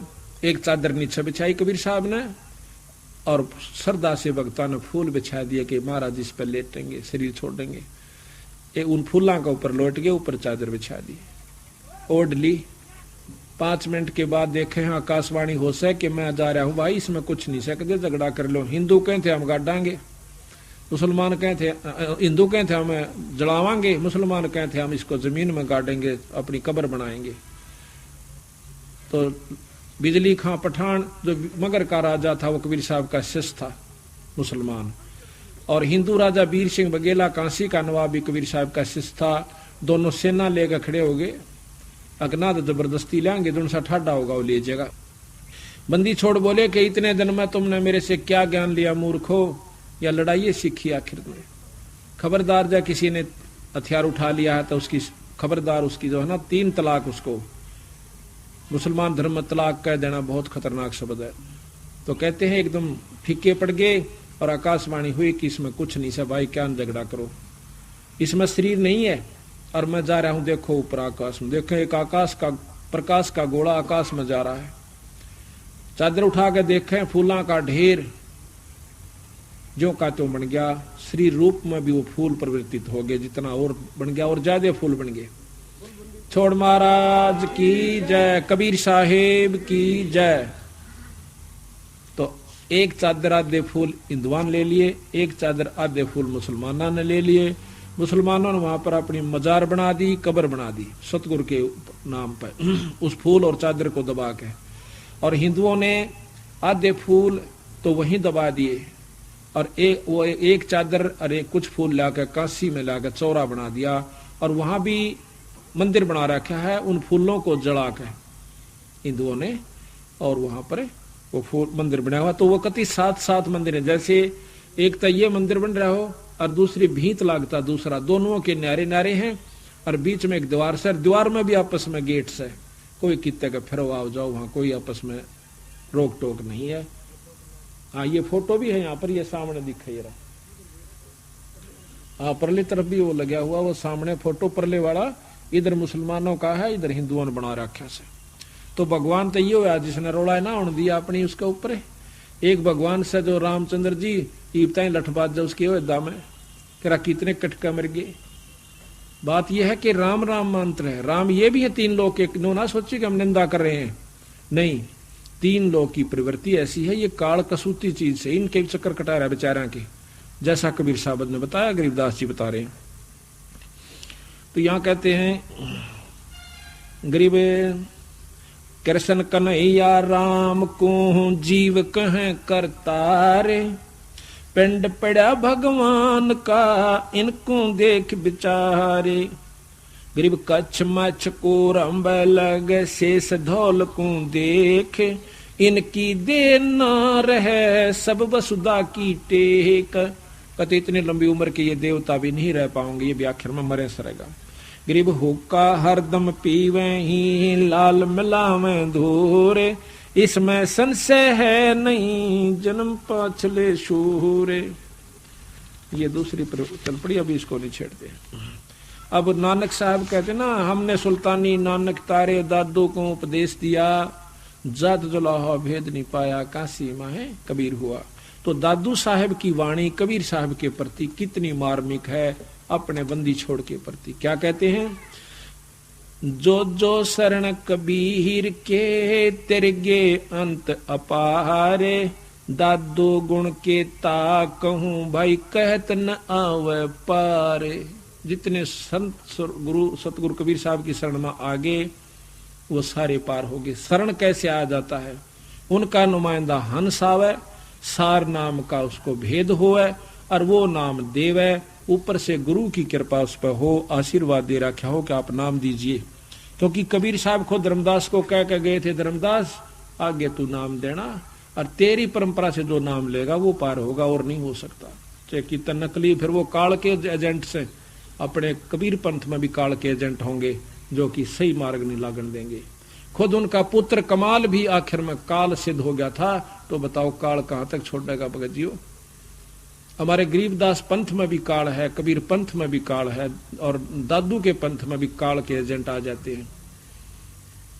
B: एक चादर नीचे बिछाई कबीर साहब ने, और श्रद्धा से भक्तों ने फूल बिछा दिए कि महाराज इस पर लेटेंगे, शरीर छोड़ेंगे। उन फूलों का ऊपर लौट गए, ऊपर चादर बिछा दी, ओढ़ ली। 5 मिनट के बाद देखे हैं आकाशवाणी हो से कि मैं जा रहा हूं भाई, इसमें कुछ नहीं सकते, झगड़ा कर लो। हिंदू कहते हम गाड़ांगे, मुसलमान कहते, हिंदू कहते हम जलावांगे, मुसलमान कहते हम इसको जमीन में गाड़ेंगे, अपनी कब्र बनाएंगे। तो बिजली खां पठान जो मगर का राजा था, वो कबीर साहब का शिष्य था, मुसलमान। और हिंदू राजा वीर सिंह बघेला कांसी का नवाब भी कबीर साहब का शिष्य था। दोनों सेना लेकर खड़े हो गए, अगना तो जबरदस्ती लेंगे, जो सा ठाडा होगा वो ले जाएगा। बंदी छोड़ बोले कि इतने दिन में तुमने मेरे से क्या ज्ञान लिया मूर्खो, या लड़ाई सीखी आखिर में। खबरदार जा किसी ने हथियार उठा लिया है तो उसकी खबरदार, उसकी जो है ना 3 तलाक, उसको मुसलमान धर्म में तलाक कह देना बहुत खतरनाक शब्द है। तो कहते हैं एकदम फीके पड़ गए और आकाशवाणी हुई कि इसमें कुछ नहीं, सब भाई क्या झगड़ा करो, इसमें शरीर नहीं है और मैं जा रहा हूं, देखो ऊपर आकाश में, देखो एक आकाश का प्रकाश का गोला आकाश में जा रहा है। चादर उठा के देखें, फूलों का ढेर जो का तो बन गया, शरीर रूप में भी वो फूल परिवर्तित हो गए, जितना और बन गया और ज्यादा फूल बन गए। छोड़ महाराज की जय, कबीर साहेब की जय। तो एक चादर आधे फूल हिंदुओं ने ले लिए, एक चादर आधे फूल मुसलमानों ने ले लिए। मुसलमानों ने वहां पर अपनी मजार बना दी, कब्र बना दी सतगुरु के नाम पर उस फूल और चादर को दबा के, और हिंदुओं ने आधे फूल तो वहीं दबा दिए और एक चादर और कुछ फूल लाकर काशी में लाकर चौरा बना दिया और वहां भी मंदिर बना रखा है उन फूलों को जला के हिंदुओं ने, और वहां पर वो फूल मंदिर बना हुआ। तो वो कति 7 मंदिर है, जैसे एक तो ये मंदिर बन रहा हो और दूसरी भीत लागता दूसरा, दोनों के नारे हैं और बीच में एक दीवार से, दीवार में भी आपस में गेट्स है, कोई कितने का फिरो आओ जाओ, वहां कोई आपस में रोक टोक नहीं है। हाँ ये फोटो भी है यहाँ पर, ये सामने दिखाई रहा, हाँ परली तरफ भी वो लगा हुआ, वो सामने फोटो परले वाला इधर मुसलमानों का है, इधर हिंदुओं ने बना रखा से। तो भगवान तो ये हुआ जिसने रोड़ा ना उन दिया अपनी उसके ऊपर। एक भगवान से जो रामचंद्र जी ईबताएं लठबाज जो उसके हुए दाम है कि कितने कटका मर गए। बात यह है कि राम राम मंत्र है, राम ये भी है 3 लोग के, ना सोचिए कि हम निंदा कर रहे हैं, नहीं, 3 लोग की प्रवृत्ति ऐसी है, ये काल कसूती चीज से इनके चक्कर कटा रहा है बेचारा के, जैसा कबीर साहब ने बताया, गरीबदास जी बता रहे हैं। तो यहां कहते हैं गरीब कृष्ण कन्हैया राम को जीव कहें करतारे, पिंड पड़ा भगवान का इनको देख बिचारे। गरीब कच्छ मच्छ को रंब लग शेष धौल को देख, इनकी देर न रहे सब वसुधा की टेक। कहते इतनी लंबी उम्र के ये देवता भी नहीं रह पाओगे, ये भी आखिर में मरे सरेगा। गरीब हुक्का हरदम पीवे ही लाल मिलावे धोरे, इसमें संशय है नहीं जन्म पाछले शूरे। ये दूसरी चल पड़ी, अभी इसको नहीं छेड़ते। अब नानक साहब कहते ना, हमने सुल्तानी नानक तारे दादू को उपदेश दिया, जात जुलाहा भेद नहीं पाया काशी माहे कबीर हुआ। तो दादू साहब की वाणी कबीर साहब के प्रति कितनी मार्मिक है, अपने बंदी छोड़ के प्रति। क्या कहते हैं, जो जो शरण कबीर के तिरगे अंत अपारे, दादो गुण के ता कहूं भाई कहत न आवे पारे। जितने संत गुरु सतगुरु कबीर साहब की शरण में आगे वो सारे पार हो गए। शरण कैसे आ जाता है, उनका नुमाइंदा हंस आवे, सार नाम का उसको भेद होवे और वो नाम देवे, ऊपर से गुरु की कृपा उस पर हो, आशीर्वाद दे रखा हो कि आप नाम दीजिए। क्योंकि कबीर साहब खुद धर्मदास को कह के गए थे, धर्मदास आगे तू नाम देना और तेरी परंपरा से जो नाम लेगा वो पार होगा और नहीं हो सकता। चाहे कितना नकली, फिर वो काल के एजेंट से, अपने कबीर पंथ में भी काल के एजेंट होंगे जो कि सही मार्ग नहीं लागण देंगे। खुद उनका पुत्र कमाल भी आखिर में काल सिद्ध हो गया था, तो बताओ काल कहां तक छोड़ेगा भगत जियो। हमारे गरीबदास पंथ में भी काल है, कबीर पंथ में भी काल है, और दादू के पंथ में भी काल के एजेंट आ जाते हैं।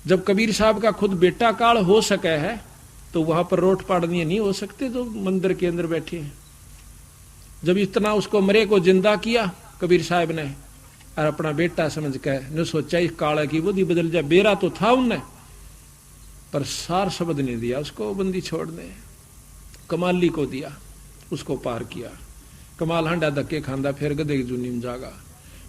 B: जब कबीर साहब का खुद बेटा काल हो सके है, तो वहां पर रोट पाड़नी नहीं हो सकते जो मंदिर के अंदर बैठे हैं। जब इतना उसको मरे को जिंदा किया कबीर साहब ने, और अपना बेटा समझ के ने सोचा इस काला की बुद्धि बदल जाए। बेरा तो था उनने, पर सार शब्द नहीं दिया उसको बंदी छोड़ने, कमाली को दिया, उसको पार किया। कमाल हांडा धक्के खांदा फिर गधे की जूनी में जागा।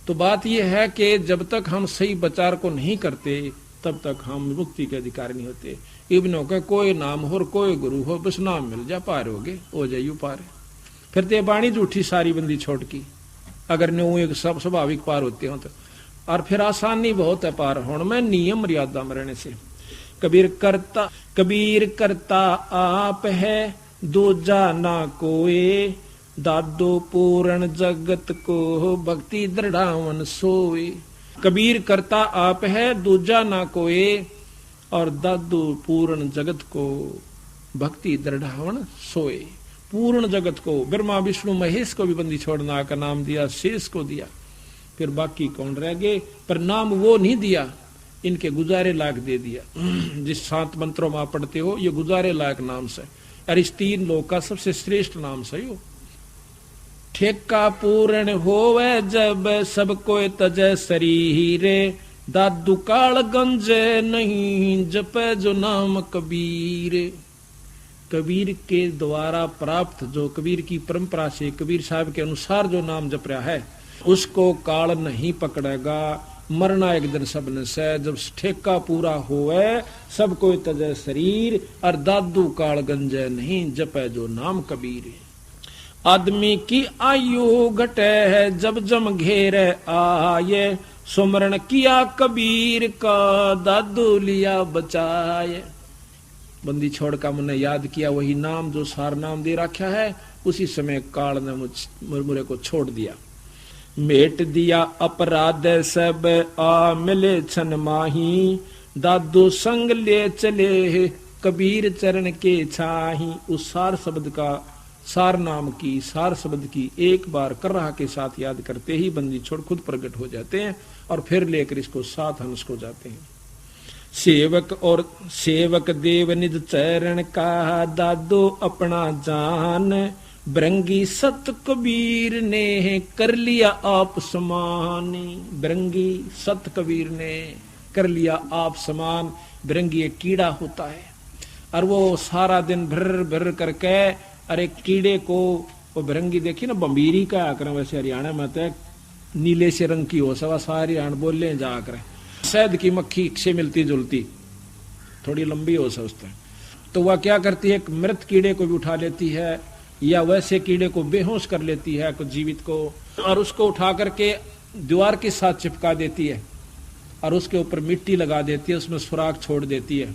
B: तो बात यह है कि जब तक हम सही विचार को नहीं करते तब तक हम मुक्ति के अधिकारी नहीं होते। इब्नों का कोई नाम हो, कोई गुरु हो, बस नाम मिल जा पार हो गए, हो जाइयो पार। फिर ते बाणी झूठी सारी बंदी छोड़ की, अगर न्यू एक सब स्वाभाविक पार होते हो तो। और फिर आसानी बहुत है पार होने में, नियम मर्यादा में रहने से। कबीर करता आप है दूजा ना कोई, दादो पूर्ण जगत को भक्ति दृढ़ावन सोए। कबीर करता आप है दूजा ना कोई, और दादो पूर्ण जगत को भक्ति दृढ़ावन सोए। पूर्ण जगत को, ब्रह्मा विष्णु महेश को भी बंदी छोड़ना का नाम दिया, शेष को दिया, फिर बाकी कौन रह गए। पर नाम वो नहीं दिया, इनके गुजारे लायक दे दिया। जिस 7 मंत्रों में आप पढ़ते हो, ये गुजारे लायक नाम से, और इस 3 लोक का सबसे श्रेष्ठ नाम से हो। ठेका पूर्ण होवे जब सब कोई तजय शरीरे, दादू काल गंजे नहीं जपे जो नाम कबीर। कबीर के द्वारा प्राप्त, जो कबीर की परंपरा से, कबीर साहब के अनुसार जो नाम जप रहा है, उसको काल नहीं पकड़ेगा। मरना एक दिन सबने से, जब ठेका पूरा होवे सब कोई तजय शरीर, और दादू काल गंजे नहीं जपे जो नाम कबीर। आदमी की आयु घटे है जब जम घेरे आये, सुमरण किया कबीर का दादू लिया बचाए। बंदी छोड़ का मैंने याद किया वही नाम जो सार नाम दे रखा है, उसी समय काल ने मुझे को छोड़ दिया। मेट दिया अपराध सब आ मिले छन माही, दादू संग ले चले कबीर चरण के छाही। उस सार शब्द का, सार नाम की, सार शब्द की एक बार कर्रा के साथ याद करते ही बंदी छोड़ खुद प्रकट हो जाते हैं, और फिर लेकर इसको 7 हंस को जाते हैं। सेवक देव निज चरण का, दादो अपना जान, बरंगी सत कबीर ने कर लिया आप समान। बरंगी सत कबीर ने कर लिया आप समान। बरंगी एक कीड़ा होता है, और वो सारा दिन भर भर करके, अरे कीड़े को वो बरंगी देखी ना, बम्बीरी का आकर, वैसे हरियाणा में तो नीले से रंग की हो, सवा सारी आण बोले जाकर शहद की मक्खी से मिलती जुलती, थोड़ी लंबी हो सकता है। तो वह क्या करती है, मृत कीड़े को भी उठा लेती है, या वैसे कीड़े को बेहोश कर लेती है कुछ जीवित को, और उसको उठा करके दीवार के साथ चिपका देती है, और उसके ऊपर मिट्टी लगा देती है, उसमें सुराख छोड़ देती है,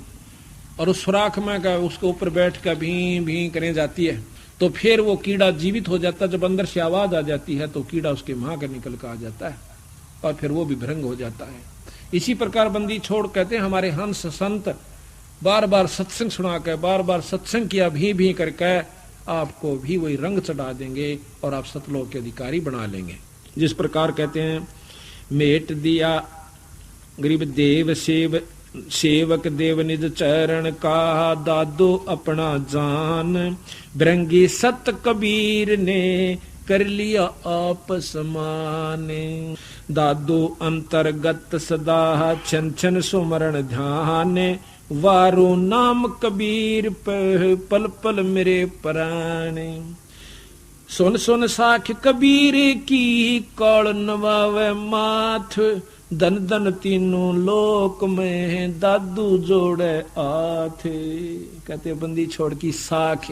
B: और उस सुराख में उसके ऊपर बैठ कर भी भी करने जाती है। तो फिर वो कीड़ा जीवित हो जाता है। जब अंदर से आवाज आ जाती है तो कीड़ा उसके मुंह कर निकल कर आ जाता है, और फिर वो भी भ्रंग हो जाता है। इसी प्रकार बंदी छोड़ कहते हैं हमारे हंस संत बार बार सत्संग सुना कर, बार बार सत्संग किया भी करके आपको भी वही रंग चढ़ा देंगे, और आप सतलोक के अधिकारी बना लेंगे। जिस प्रकार कहते हैं, मेट दिया गरीब देव सेवक देव निज चरण का, दादो अपना जान, बरंगी सत कबीर ने कर लिया आप समान। दादो अंतर्गत सदा छन छन सुमरण ध्यान, वारो नाम कबीर पल पल मेरे प्राण। सुन सुन साख कबीर की, कौल नवावे माथ, धन धन तीनों लोक में दादू जोड़े आथे। कहते बंदी छोड़ की साख,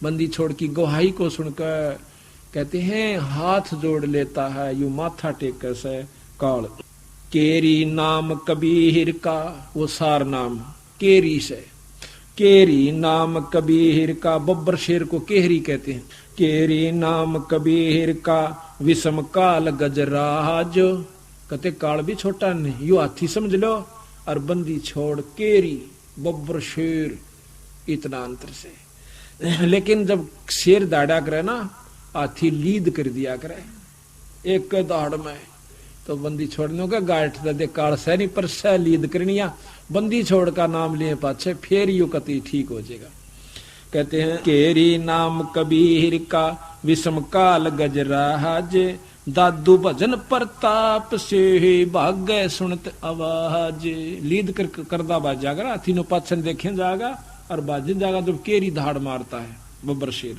B: बंदी छोड़ की गुहाई को सुनकर कहते हैं हाथ जोड़ लेता है, यू माथा टेक से काल। केरी नाम कबीर का, वो सार नाम केरी से, केरी नाम कबीर का, बब्बर शेर को केहरी कहते हैं। केरी नाम कबीर का, विषम काल गजराज। कहते काल भी छोटा नहीं, यू हाथी समझ लो, और बंदी छोड़ केरी बब्बर शेर, इतना अंतर से। लेकिन जब शेर दाड़ा करे ना, हाथी लीद कर दिया करे एक दौड़ में, तो बंदी छोड़ने का गाठ दे काल सह नहीं, पर सह लीद करनिया। बंदी छोड़ का नाम लिए पाछे फिर यू कति ठीक हो जाएगा। कहते हैं केरी नाम कबीर का, विषम काल गजराज, दादू भजन प्रताप से भागे सुनत आवाज। लीद करदा बाज जाकर हाथी नो पाछन देखे जाएगा, और बाजन जाएगा जब केरी धाड़ मारता है बब्बर शेर।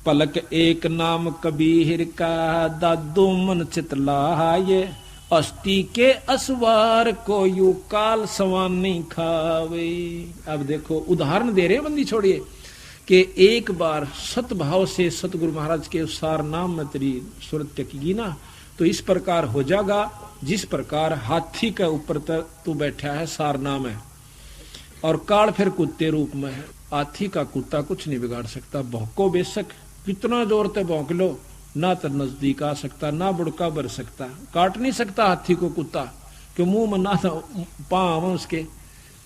B: पलक एक नाम कबीर का, दादू मन चितलाए, अस्थि के असवार को यू काल सवान नहीं खावे। अब देखो उदाहरण दे रहे बंदी छोड़िए, कि एक बार सतभाव से सतगुरु महाराज के सार नाम में तेरी सूरत टेकेगी ना, तो इस प्रकार हो जाएगा जिस प्रकार हाथी के ऊपर तू बैठा है, सार नाम है, और काल फिर कुत्ते रूप में है। हाथी का कुत्ता कुछ नहीं बिगाड़ सकता, भौंको बेशक कितना जोर से भौंक लो, ना तो नजदीक आ सकता, ना बुड़का भर सकता, काट नहीं सकता हाथी को कुत्ता, क्यों मुंह में ना तो पाँव उसके,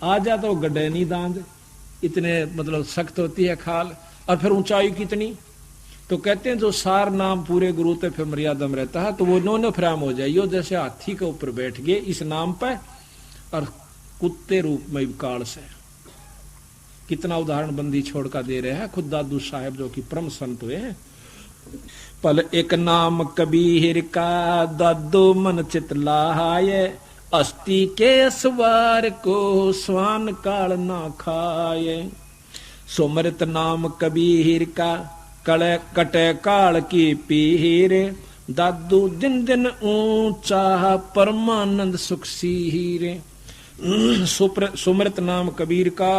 B: आ जा तो गड्ढे नहीं दांत, इतने मतलब सख्त होती है खाल, और फिर ऊंचाई कितनी। तो कहते हैं जो सार नाम पूरे गुरु ते फिर मर्यादा में रहता है, तो वो नोनो फ्राम हो जाइयो, जैसे हाथी के ऊपर बैठ गए इस नाम पे, और कुत्ते रूप में काल से। कितना उदाहरण बंदी छोड़ का दे रहे हैं खुद दादू साहेब, जो कि परम संत हुए हैं। पल एक नाम कबीर का दादू मन चित लाए, अस्थि के सवार को स्वान काल ना खाए। सुमृत नाम कबीर का कटे काल की पीर, दादू दिन दिन ऊंचा परमानंद सुख सीरे। सुमृत नाम कबीर का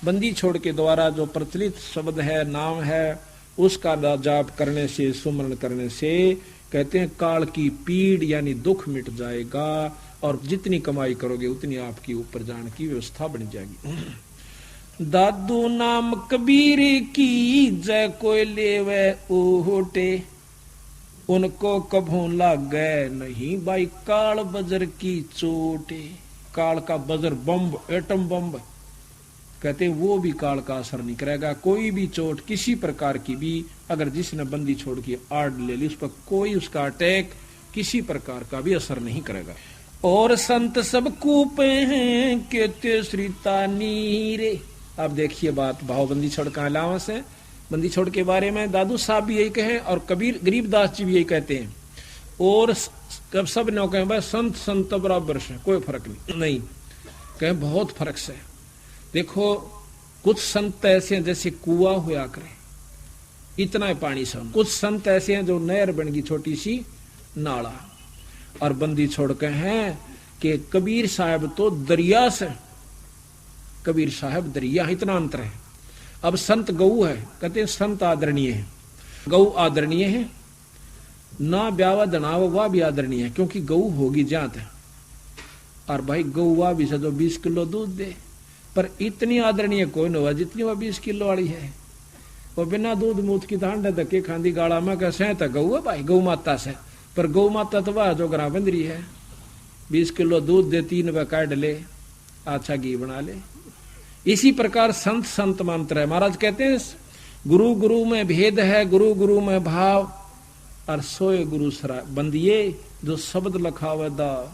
B: बंदी छोड़ के द्वारा जो प्रचलित शब्द है, नाम है, उसका जाप करने से, सुमरण करने से कहते हैं काल की पीड़ यानी दुख मिट जाएगा, और जितनी कमाई करोगे उतनी आपकी ऊपर जाने की व्यवस्था बन जाएगी। दादू नाम कबीर की जय कोई लेवे ओटे, उनको कभों लागे नहीं भाई काल बजर की चोटे। काल का बजर बम, एटम बम कहते वो भी काल का असर नहीं करेगा। कोई भी चोट किसी प्रकार की भी अगर जिसने बंदी छोड़ के आड़ ले ली, उस पर कोई उसका अटैक किसी प्रकार का भी असर नहीं करेगा। और संत सब कूपे हैं कहते श्री तानीरे। अब देखिए बात, भावबंदी छोड़ का अलावंस है, बंदी छोड़ के बारे में दादू साहब भी यही कहे और कबीर गरीबदास जी भी यही कहते हैं। और कब सब ने कहे भाई संत संत बराबर से कोई फर्क नहीं कहे, बहुत फर्क से। देखो कुछ संत ऐसे हैं जैसे कुआ हुआ करे इतना है पानी से, कुछ संत ऐसे हैं जो नहर बन गई छोटी सी नाला, और बंदी छोड़ के हैं कि कबीर साहब तो दरिया से, कबीर साहब दरिया, इतना अंतर है। अब संत गऊ है, कहते हैं संत आदरणीय है, गऊ आदरणीय है ना, ब्यावा दनाव वह भी आदरणीय है, क्योंकि गऊ होगी जात है, और भाई गऊ वह भी से जो 20 किलो दूध दे, पर इतनी आदरणीय कोई न हुआ जितनी वह 20 किलो वाली है। वो बिना दूध मूत की धांड धक्के खांदी गाड़ा में कैसे तो गऊ है भाई, गऊ माता से, पर गौ माता तो वह जो ग्राह बंदरी है, 20 किलो दूध दे, 3 रुपये काट ले, अच्छा घी बना ले। इसी प्रकार संत संत मंत्र है। महाराज कहते हैं गुरु गुरु में भेद है, गुरु गुरु में भाव, और सोए गुरु सरा बंदिए जो शब्द लखावे दाव,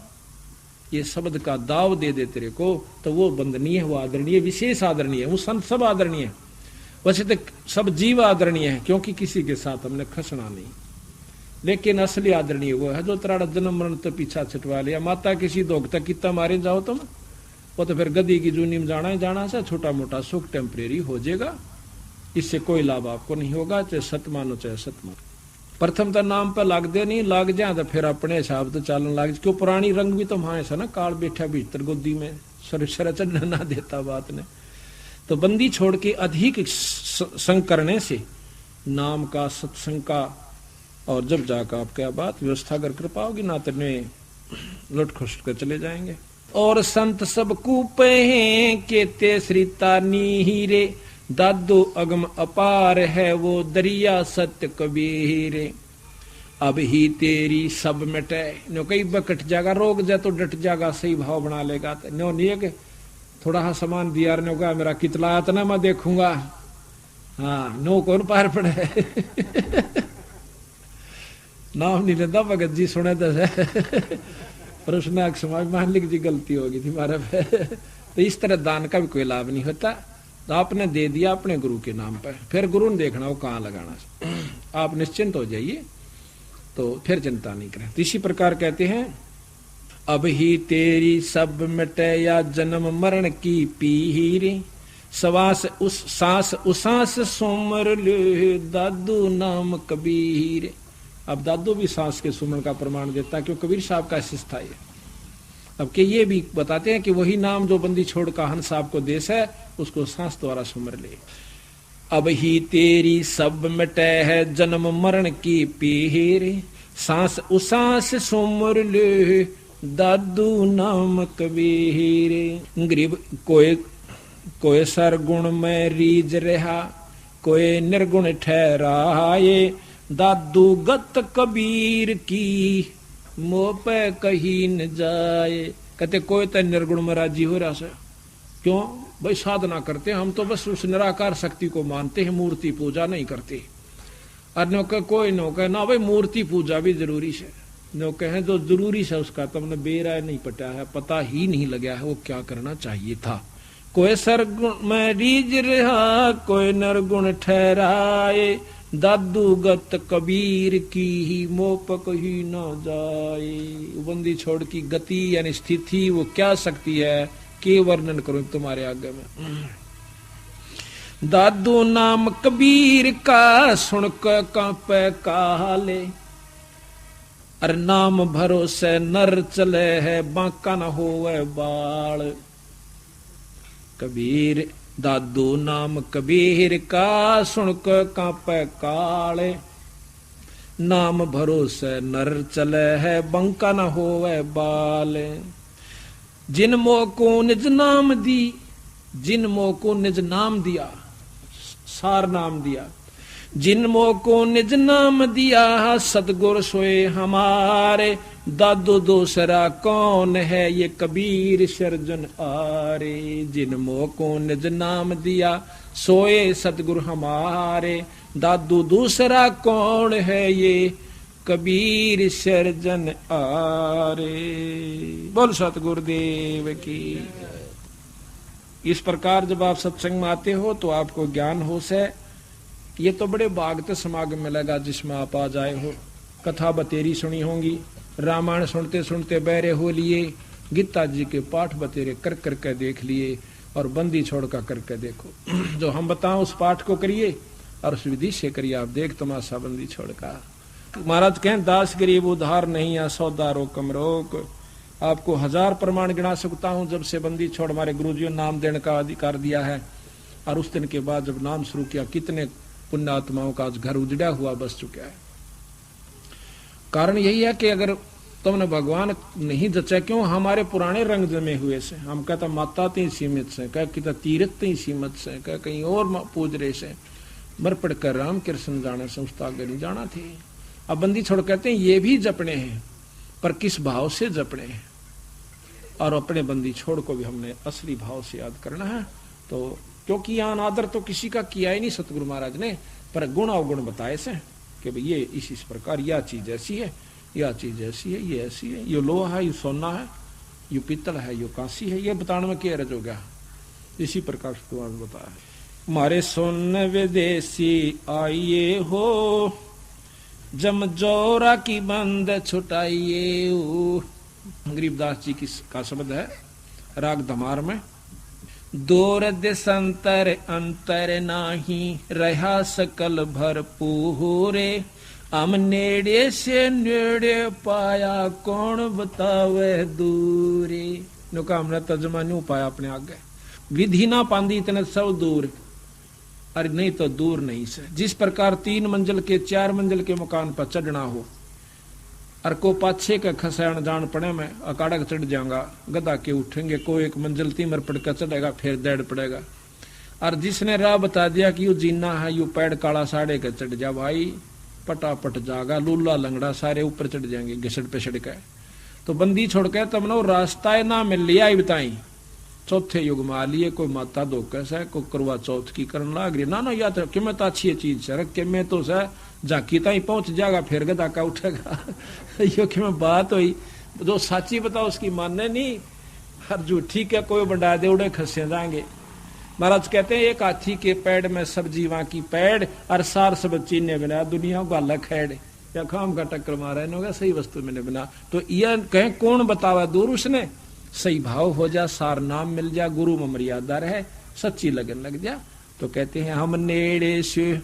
B: ये शब्द का दाव दे दे तेरे को, तो वो बंदनीय है, वो आदरणीय, विशेष आदरणीय है। वो संत सब आदरणीय है, वैसे तो सब जीव आदरणीय है, क्योंकि किसी के साथ हमने खसना नहीं, लेकिन असली आदरणीय वो है जो तेरा जन्म मरण तो पीछा छुटवा लिया। माता किसी दोग तक कितना मारे जाओ तुम, वो तो फिर गदी की जूनी में जाना है, जाना से छोटा मोटा सुख टेम्परेरी हो जाएगा, इससे कोई लाभ आपको नहीं होगा, चाहे सत मानो चाहे सत मानो। प्रथम तो नाम पर लाग दे, नहीं लाग जाए तो फिर अपने हिसाब से चालन लाग, क्यों पुरानी रंग भी तो वहां ऐसा ना, काल बैठा भीतर गोदी में सर चढ़ने ना देता बात ने। तो बंदी छोड़ के अधिक संग करने से नाम का, सत्संग का, और जब जाकर आप क्या बात व्यवस्था अगर कर पाओगे ना, तो लुट खुश कर चले जाएंगे। और संत सब कूपे हैं केते श्री तानीरे, दादो अगम अपार है वो दरिया सत्य कबीर। अब ही तेरी सब मिटे, नो कई बकट जागा, रोग जा तो डट जागा, सही भाव बना लेगा। तो नो नहीं है कि थोड़ा सा सामान दिया ने होगा, मेरा कितना आया ना मैं देखूंगा, हाँ नो कौन पार पड़े नाम नहीं लेता भगत जी सुने तो पर उसने समाज मान ली जी गलती होगी थी हमारे पे तो इस तरह दान का भी कोई लाभ नहीं होता। तो आपने दे दिया अपने गुरु के नाम पर, फिर गुरु ने देखना वो कहाँ लगाना। आप निश्चिंत हो जाइए, तो फिर चिंता नहीं करें। तो इसी प्रकार कहते हैं अब ही तेरी सब मिटे या जन्म मरण की पीर, सवास उस सांस उसास सोमर ले दादू नाम कबीर। अब दादू भी सांस के सुमन का प्रमाण देता है, क्यों कबीर साहब का शिष्य था ये। अब के ये भी बताते हैं कि वही नाम जो बंदी छोड़ का हंस साहब को देश है, उसको सांस द्वारा सुमर ले। अब ही तेरी सब मिटे है जन्म मरण की पीर, सांस उसास सुमर ले दादू नाम कबीर। गरीब कोई सरगुण में रीज रहा, कोई निर्गुण ठहराए, दादू गत कबीर की मोह पे कहीं न जाए। कहते कोई तो निर्गुण में राजी हो रहा से, क्यों भाई साधना करते हम तो बस उस निराकार शक्ति को मानते हैं, मूर्ति पूजा नहीं करते। और नौके कोई नौके ना भाई मूर्ति पूजा भी जरूरी है, नौके हैं जो जरूरी है उसका तुमने बेरा नहीं पटा है, पता ही नहीं लगा है वो क्या करना चाहिए था। कोई सरगुण में रीज रहा, कोई नरगुण ठहराए, दादू गत कबीर की ही मोप कहीं न जाए। बंदी छोड़ की गति यानी स्थिति वो क्या सकती है के वर्णन करूं तुम्हारे आगे में। दादू नाम कबीर का सुन के कांपे काले, अरे नाम भरोसे नर चले है बांका न होवे बाल। कबीर दादू नाम कबीर का सुन के कांपे काले, नाम भरोसे नर चले है बंका न होवे बाल। जिन मोह को निज नाम दी, जिन मोह को निज नाम दिया, सार नाम दिया, जिन मोह को निज नाम दिया, सतगुर सोए हमारे, दादू दूसरा कौन है ये कबीर सर्जन आरे। जिन मोह को निज नाम दिया, सोए सतगुरु हमारे, दादू दूसरा कौन है ये कबीर सर्जन आरे। बोल सतगुरुदेव की। इस प्रकार जब आप सत्संग में आते हो तो आपको ज्ञान हो से, ये तो बड़े भागते समागम मिलेगा जिसमें आप आ जाए हो। कथा बतेरी सुनी होंगी, रामायण सुनते सुनते बहरे हो लिए, गीता जी के पाठ बतेरे कर करके देख लिए, और बंदी छोड़ कर करके देखो। जो हम बताओ उस पाठ को करिए और उस विधि से करिए, आप देख तमाशा बंदी छोड़ का। महाराज कहें दास गरीब उधार नहीं है, सौदा रोकम रोक। आपको 1000 प्रमाण गिना सकता हूं जब से बंदी छोड़ हमारे गुरुजियों नाम देने का अधिकार दिया है। और उस दिन के बाद जब नाम शुरू किया, कितने पुण्यात्माओं का आज घर उजड़ा हुआ बस चुका है। कारण यही है कि अगर तुमने भगवान नहीं जचा, क्यों हमारे पुराने रंग जमे हुए से, हम कहता माता तीन सीमित से, कह कहता तीर्थ तीन सीमित से, कह कहीं और पूज रहे से, मर पड़ कर राम कृष्ण जाने से उसका आगे नहीं जाना थे। अब बंदी छोड़ कहते हैं ये भी जपने हैं, पर किस भाव से जपने हैं। और अपने बंदी छोड़ को भी हमने असली भाव से याद करना है। तो क्योंकि यहाँ अनादर तो किसी का किया ही नहीं सतगुरु महाराज ने, पर गुण अवगुण बताए से कि भाई ये इस प्रकार यह चीज ऐसी है, यह चीज ऐसी है, ये ऐसी है, ये लोहा है, ये सोना है, ये पीतल है, ये कांसी है, ये बताने में क्या रज हो गया। इसी प्रकार से बताया है। मारे सुन विदेशी आइए हो, जम जोरा की बंद छुटाइए। गरीबदास जी की का शब्द है, राग धमार में। दूर दिसंतर अंतर नाही, रहा सकल भरपूरे, हम नेड़े से नेड़े पाया, कौन बतावे दूरे। नुका हमने तर्जमा नहीं पाया अपने आगे, विधि ना पांदी इतने सब दूर, अरे नहीं तो दूर नहीं से। जिस प्रकार 3 मंजिल के 4 मंजिल के मकान पर चढ़ना हो, और को पाछे का खसाण जान पड़े में अकाड़ा चढ़ जाऊंगा, गदा के उठेंगे, को 1 मंजिल तीमर पड़कर चढ़ेगा, फिर दौड़ पड़ेगा। और जिसने राह बता दिया कि यू जीना है, यू पैड़ काला साड़े के चढ़ जा भाई, पटापट जागा, लूला लंगड़ा सारे ऊपर चढ़ जाएंगे घिसड़ पिसड़ के। तो बंदी छोड़ के तब ना रास्ता ना मिल लिया ही बताई। चौथे युग में आ लिए, कोई माता धोकस है, कोई करवा चौथ की करन लाग रही, ना या तो कि मैं तो अच्छी चीज है, कि मैं तो सर झाकी ताई पहुंच जाएगा, फिर गदा का उठेगा। यो कि मैं बात हुई, जो साची बताओ उसकी मानने नहीं, हर झूठी के कोई बढ़ा दे उड़े खसे जाएंगे। महाराज कहते हैं एक हाथी के पेड़ में सब जीवा की पेड़, और सार सब चीने बिना दुनिया गाला खेड़, या खाम का टक्कर मारा इन्होंने सही वस्तु मैंने बिना। तो यह कहें कौन बतावा दूर, उसने सही भाव हो जा, सार नाम मिल जा, गुरु में मर्यादा रहे, सच्ची लगन लग जा। तो कहते हैं हम नेड़े से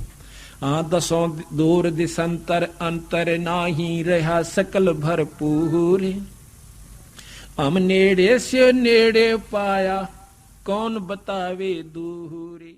B: 10 दूर दिसंतर अंतर नाही, रहा सकल भरपूर, हम नेड़े से नेड़े पाया, कौन बतावे दूरे।